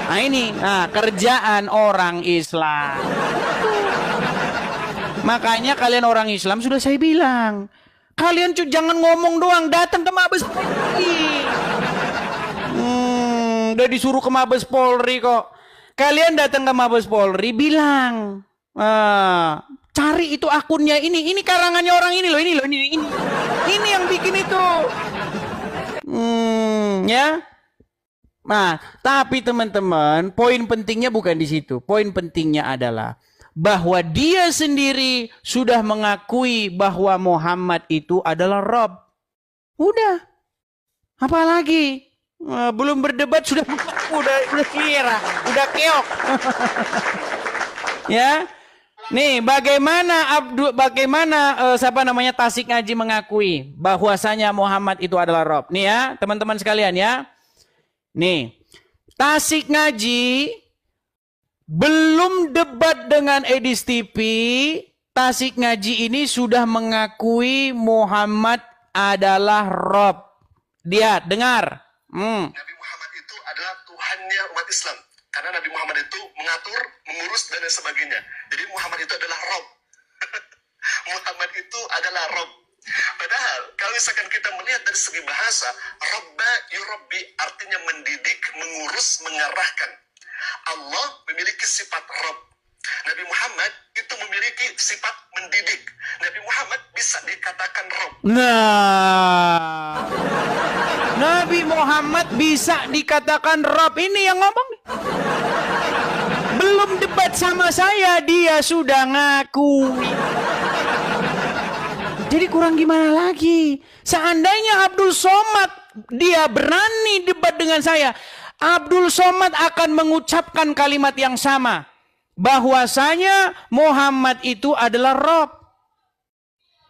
Nah ini, kerjaan orang Islam. Makanya kalian orang Islam sudah saya bilang, kalian jangan ngomong doang, datang ke Mabes Polri. Udah disuruh ke Mabes Polri kok. Kalian datang ke Mabes Polri, bilang, cari itu akunnya, ini karangannya orang ini loh, ini yang bikin itu. Ya. Nah, tapi teman-teman, poin pentingnya bukan di situ. Poin pentingnya adalah bahwa dia sendiri sudah mengakui bahwa Muhammad itu adalah Rob. Udah. Apalagi? Belum berdebat sudah kira, udah keok. Ya. Nih, bagaimana siapa namanya Tasik Ngaji mengakui bahwasanya Muhammad itu adalah Rob. Nih ya, teman-teman sekalian ya. Nih, Tasik Ngaji belum debat dengan Edis TV, Tasik Ngaji ini sudah mengakui Muhammad adalah Rob. Dia dengar. Nabi Muhammad itu adalah Tuhannya umat Islam. Karena Nabi Muhammad itu mengatur, mengurus, dan lain sebagainya. Jadi Muhammad itu adalah Rob. Muhammad itu adalah Rob. Padahal kalau misalkan kita melihat dari segi bahasa, Robba yurabbi artinya mendidik, mengurus, mengarahkan. Allah memiliki sifat Rob. Nabi Muhammad itu memiliki sifat mendidik. Nabi Muhammad bisa dikatakan Rob. Nah, Nabi Muhammad bisa dikatakan Rob. Ini yang ngomong. Belum debat sama saya, dia sudah ngakui. Jadi kurang gimana lagi? Seandainya Abdul Somad dia berani debat dengan saya, Abdul Somad akan mengucapkan kalimat yang sama, bahwasanya Muhammad itu adalah Rob.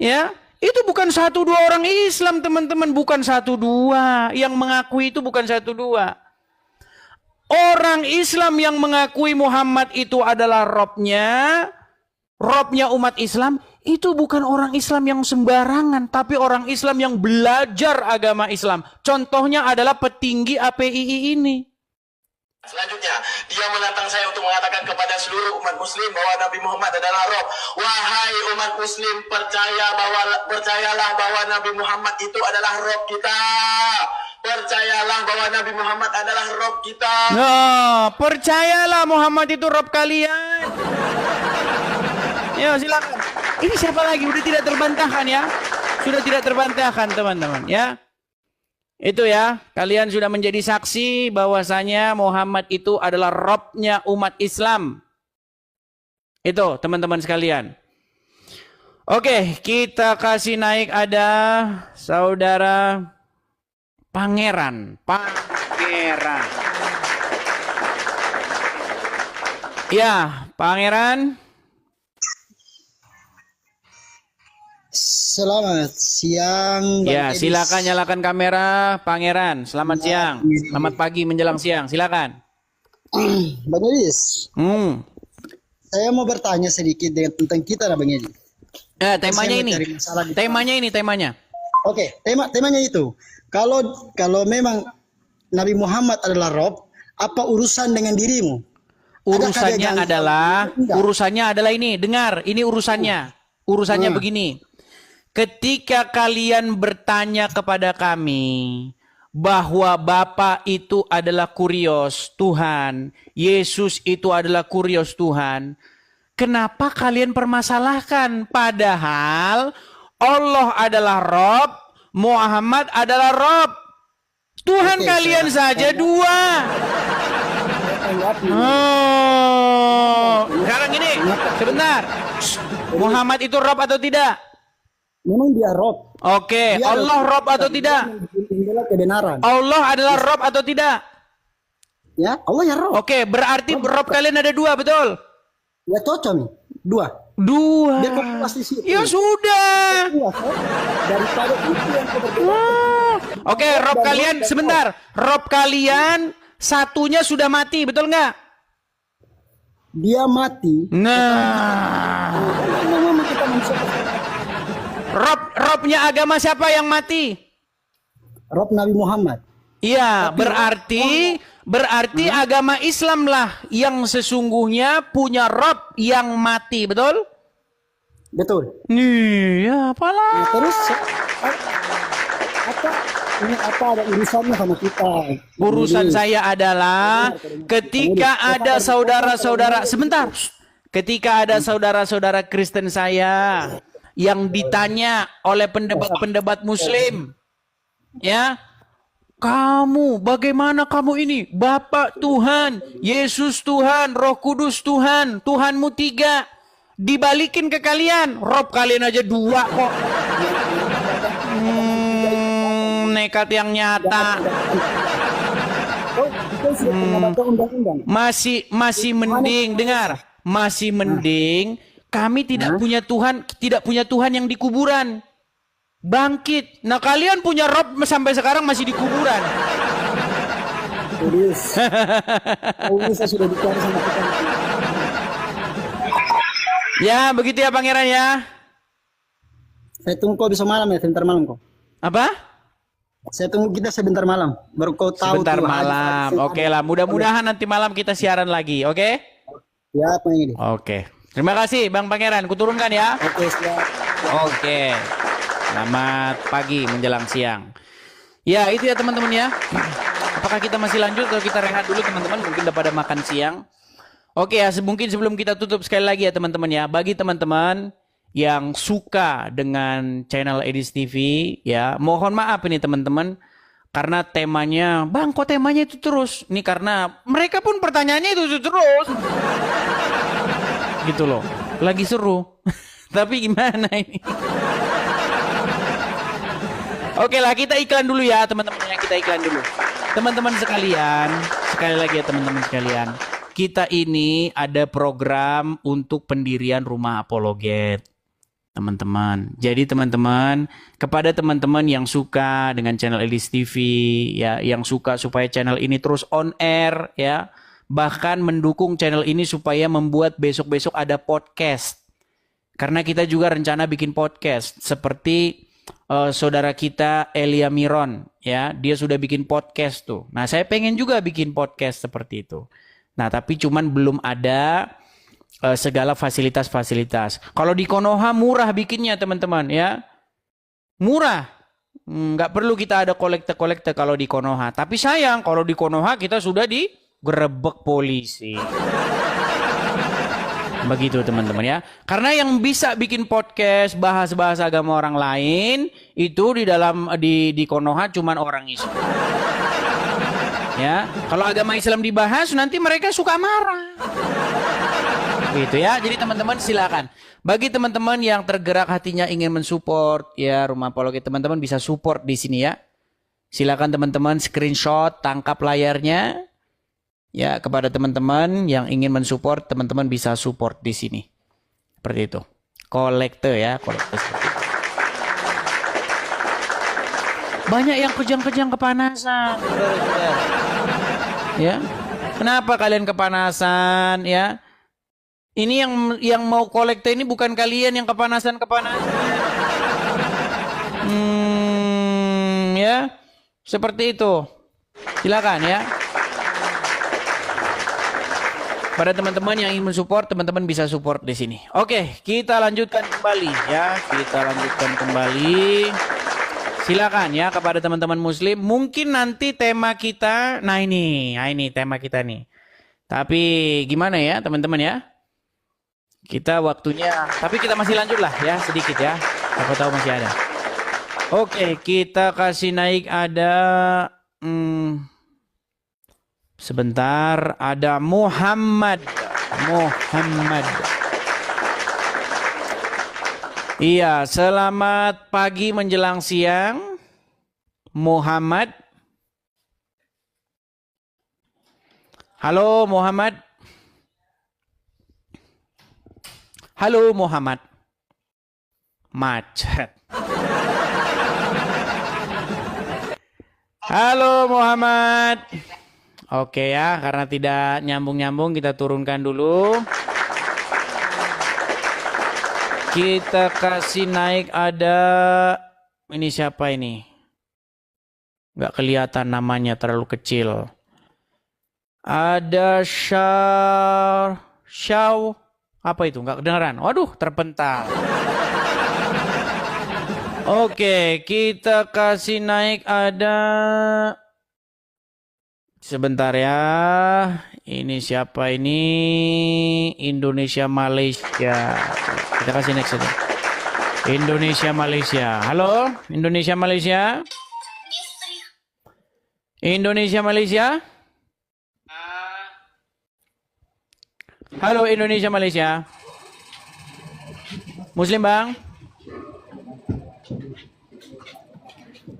Ya, itu bukan 1-2 orang Islam, teman-teman, bukan 1-2 yang mengakui, itu bukan 1-2. Orang Islam yang mengakui Muhammad itu adalah Robnya umat Islam, itu bukan orang Islam yang sembarangan, tapi orang Islam yang belajar agama Islam. Contohnya adalah petinggi APII ini. Selanjutnya, dia menantang saya untuk mengatakan kepada seluruh umat muslim bahwa Nabi Muhammad adalah Rob. Wahai umat muslim, percayalah bahwa Nabi Muhammad itu adalah Rob kita. Percayalah bahwa Nabi Muhammad adalah Rob kita. Nah, percayalah Muhammad itu Rob kalian. Ya, silakan. Ini siapa lagi? Udah tidak terbantahkan ya. Sudah tidak terbantahkan, teman-teman ya. Itu ya, kalian sudah menjadi saksi bahwasanya Muhammad itu adalah Robnya umat Islam. Itu teman-teman sekalian. Oke, kita kasih naik ada saudara Pangeran. Ya, Pangeran. Selamat siang. Ya, silakan nyalakan kamera, Pangeran. Selamat siang. Selamat pagi menjelang siang. Silakan. Bang Edis. Saya mau bertanya sedikit tentang kita, Bang Edis. Temanya ini. Temanya. Oke, temanya itu. Kalau memang Nabi Muhammad adalah Rob, apa urusan dengan dirimu? Urusannya adalah ini. Dengar, ini urusannya. Urusannya begini. Ketika kalian bertanya kepada kami bahwa Bapa itu adalah kurios Tuhan, Yesus itu adalah kurios Tuhan, kenapa kalian permasalahkan? Padahal Allah adalah Rob, Muhammad adalah Rob. Tuhan kalian saja dua. Sekarang gini, sebentar. Muhammad itu Rob atau tidak? Memang dia Rob. Oke, Allah Rob atau tidak? Allah adalah Rob atau tidak? Ya, Allah ya Rob. Oke, berarti Rob kalian ada dua, betul? Ya cocok nih, dua. Dua. Biar kau puas di situ. Ya sudah. Puas, kan? Daripada itu yang kau berdebat. Oke, Rob kalian sebentar. Rob kalian satunya sudah mati, betul nggak? Dia mati. Nah. Kita manusia. Robnya agama siapa yang mati? Rob Nabi Muhammad. Iya, berarti agama Islam lah yang sesungguhnya punya Rob yang mati, betul? Betul. Nih, ya apalah. Nah, terus apa ada urusannya sama kita? Urusan saya adalah ketika ada saudara-saudara sebentar. Ketika ada saudara-saudara Kristen saya yang ditanya oleh pendebat-pendebat Muslim, ya, kamu bagaimana kamu ini? Bapak Tuhan, Yesus Tuhan, Roh Kudus Tuhan, Tuhanmu 3. Dibalikin ke kalian, Rob kalian aja 2 kok. Nekat yang nyata. Masih mending, dengar. Masih mending kami tidak punya Tuhan yang di kuburan. Bangkit. Nah, kalian punya Rob sampai sekarang masih di kuburan. Saya sudah bicara sama kita. Ya, begitu ya Pangeran ya. Saya tunggu kau bisa malam ya, sebentar malam kau. Apa? Saya tunggu kita sebentar malam, baru kau tahu. Sebentar malam. Oke lah, mudah-mudahan nanti malam kita siaran lagi, oke? Ya, apa ini? Oke. Terima kasih Bang Pangeran, kuturunkan ya. Oke, siap. Oke. Selamat pagi menjelang siang. Ya, itu ya teman-teman ya. Apakah kita masih lanjut atau kita rehat dulu teman-teman? Mungkin udah pada makan siang. Oke ya, mungkin sebelum kita tutup sekali lagi ya teman-teman ya. Bagi teman-teman yang suka dengan channel Edis TV ya, mohon maaf ini teman-teman. Karena temanya, Bang kok temanya itu terus? Ini karena mereka pun pertanyaannya itu terus. Gitu loh. Lagi seru. Tapi gimana ini? Oke lah, kita iklan dulu ya teman-teman ya, kita iklan dulu. Teman-teman sekalian, sekali lagi ya teman-teman sekalian, kita ini ada program untuk pendirian rumah apologet. Teman-teman. Jadi teman-teman, kepada teman-teman yang suka dengan channel Edis TV ya, yang suka supaya channel ini terus on air ya, bahkan mendukung channel ini supaya membuat besok-besok ada podcast. Karena kita juga rencana bikin podcast seperti saudara kita Elia Miron ya, dia sudah bikin podcast tuh. Nah, saya pengen juga bikin podcast seperti itu. Nah, tapi cuman belum ada segala fasilitas-fasilitas. Kalau di Konoha murah bikinnya teman-teman ya. Murah. Nggak perlu kita ada kolektor-kolektor kalau di Konoha. Tapi sayang kalau di Konoha kita sudah digerebek polisi. Begitu teman-teman ya. Karena yang bisa bikin podcast bahas-bahas agama orang lain itu di Konoha cuman orang Islam. Ya, kalau agama Islam dibahas nanti mereka suka marah. Gitu ya. Jadi teman-teman silakan. Bagi teman-teman yang tergerak hatinya ingin mensupport ya rumah apologet, teman-teman bisa support di sini ya. Silakan teman-teman screenshot, tangkap layarnya. Ya, kepada teman-teman yang ingin mensupport, teman-teman bisa support di sini. Seperti itu. Kolektor ya, kolektor seperti itu. Banyak yang kejang-kejang kepanasan. Ya. Kenapa kalian kepanasan ya? Ini yang mau kolektor ini bukan kalian yang kepanasan-kepanasan. Ya. Seperti itu. Silakan ya. Pada teman-teman yang ingin mensupport, teman-teman bisa support di sini. Oke, kita lanjutkan kembali ya. Kita lanjutkan kembali. Silakan ya kepada teman-teman muslim. Mungkin nanti tema kita, nah ini tema kita nih. Tapi gimana ya teman-teman ya? Kita waktunya, tapi kita masih lanjut lah ya sedikit ya. Aku tahu masih ada. Oke, kita kasih naik ada sebentar, ada Muhammad. Iya, selamat pagi menjelang siang, Muhammad. Halo Muhammad. Halo Muhammad. Macet. Halo Muhammad. Oke ya, karena tidak nyambung-nyambung kita turunkan dulu. Kita kasih naik ada, ini siapa ini? Nggak kelihatan namanya, terlalu kecil. Ada Shaw, apa itu? Nggak kedengeran. Waduh, terpental. Oke, kita kasih naik ada, sebentar ya. Ini siapa ini? Indonesia Malaysia. Kita kasih next saja. Indonesia Malaysia. Halo, Indonesia Malaysia. Indonesia Malaysia. Halo Indonesia Malaysia. Muslim Bang.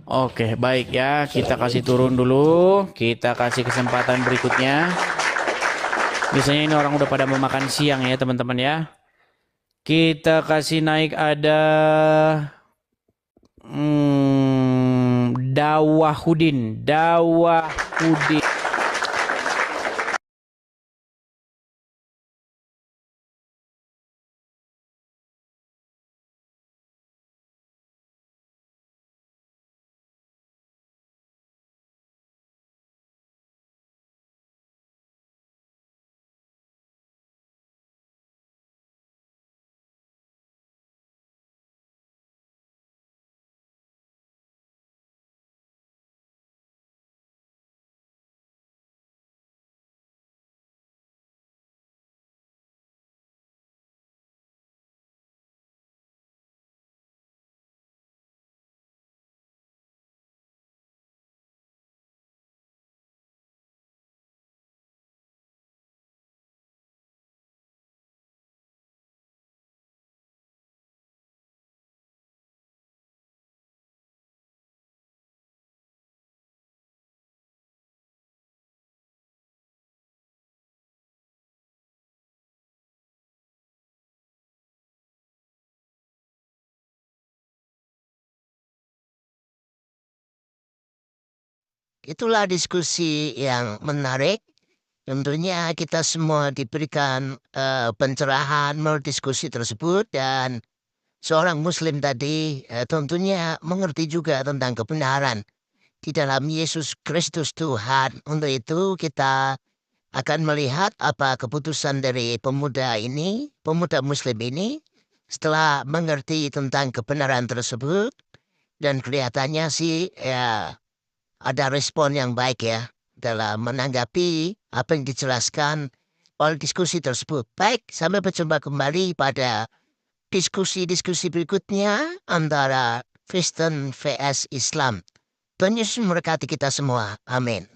Oke, baik ya. Kita kasih turun dulu. Kita kasih kesempatan berikutnya. Biasanya ini orang udah pada mau makan siang ya teman-teman ya. Kita kasih naik ada Dawahudin. Itulah diskusi yang menarik. Tentunya kita semua diberikan pencerahan melalui diskusi tersebut dan seorang Muslim tadi tentunya mengerti juga tentang kebenaran di dalam Yesus Kristus Tuhan. Untuk itu kita akan melihat apa keputusan dari pemuda ini, pemuda Muslim ini, setelah mengerti tentang kebenaran tersebut. Dan kelihatannya sih ya ada respon yang baik ya dalam menanggapi apa yang dijelaskan oleh diskusi tersebut. Baik, sampai berjumpa kembali pada diskusi-diskusi berikutnya antara Kristen vs Islam. Tuhan Yesus memberkati kita semua. Amin.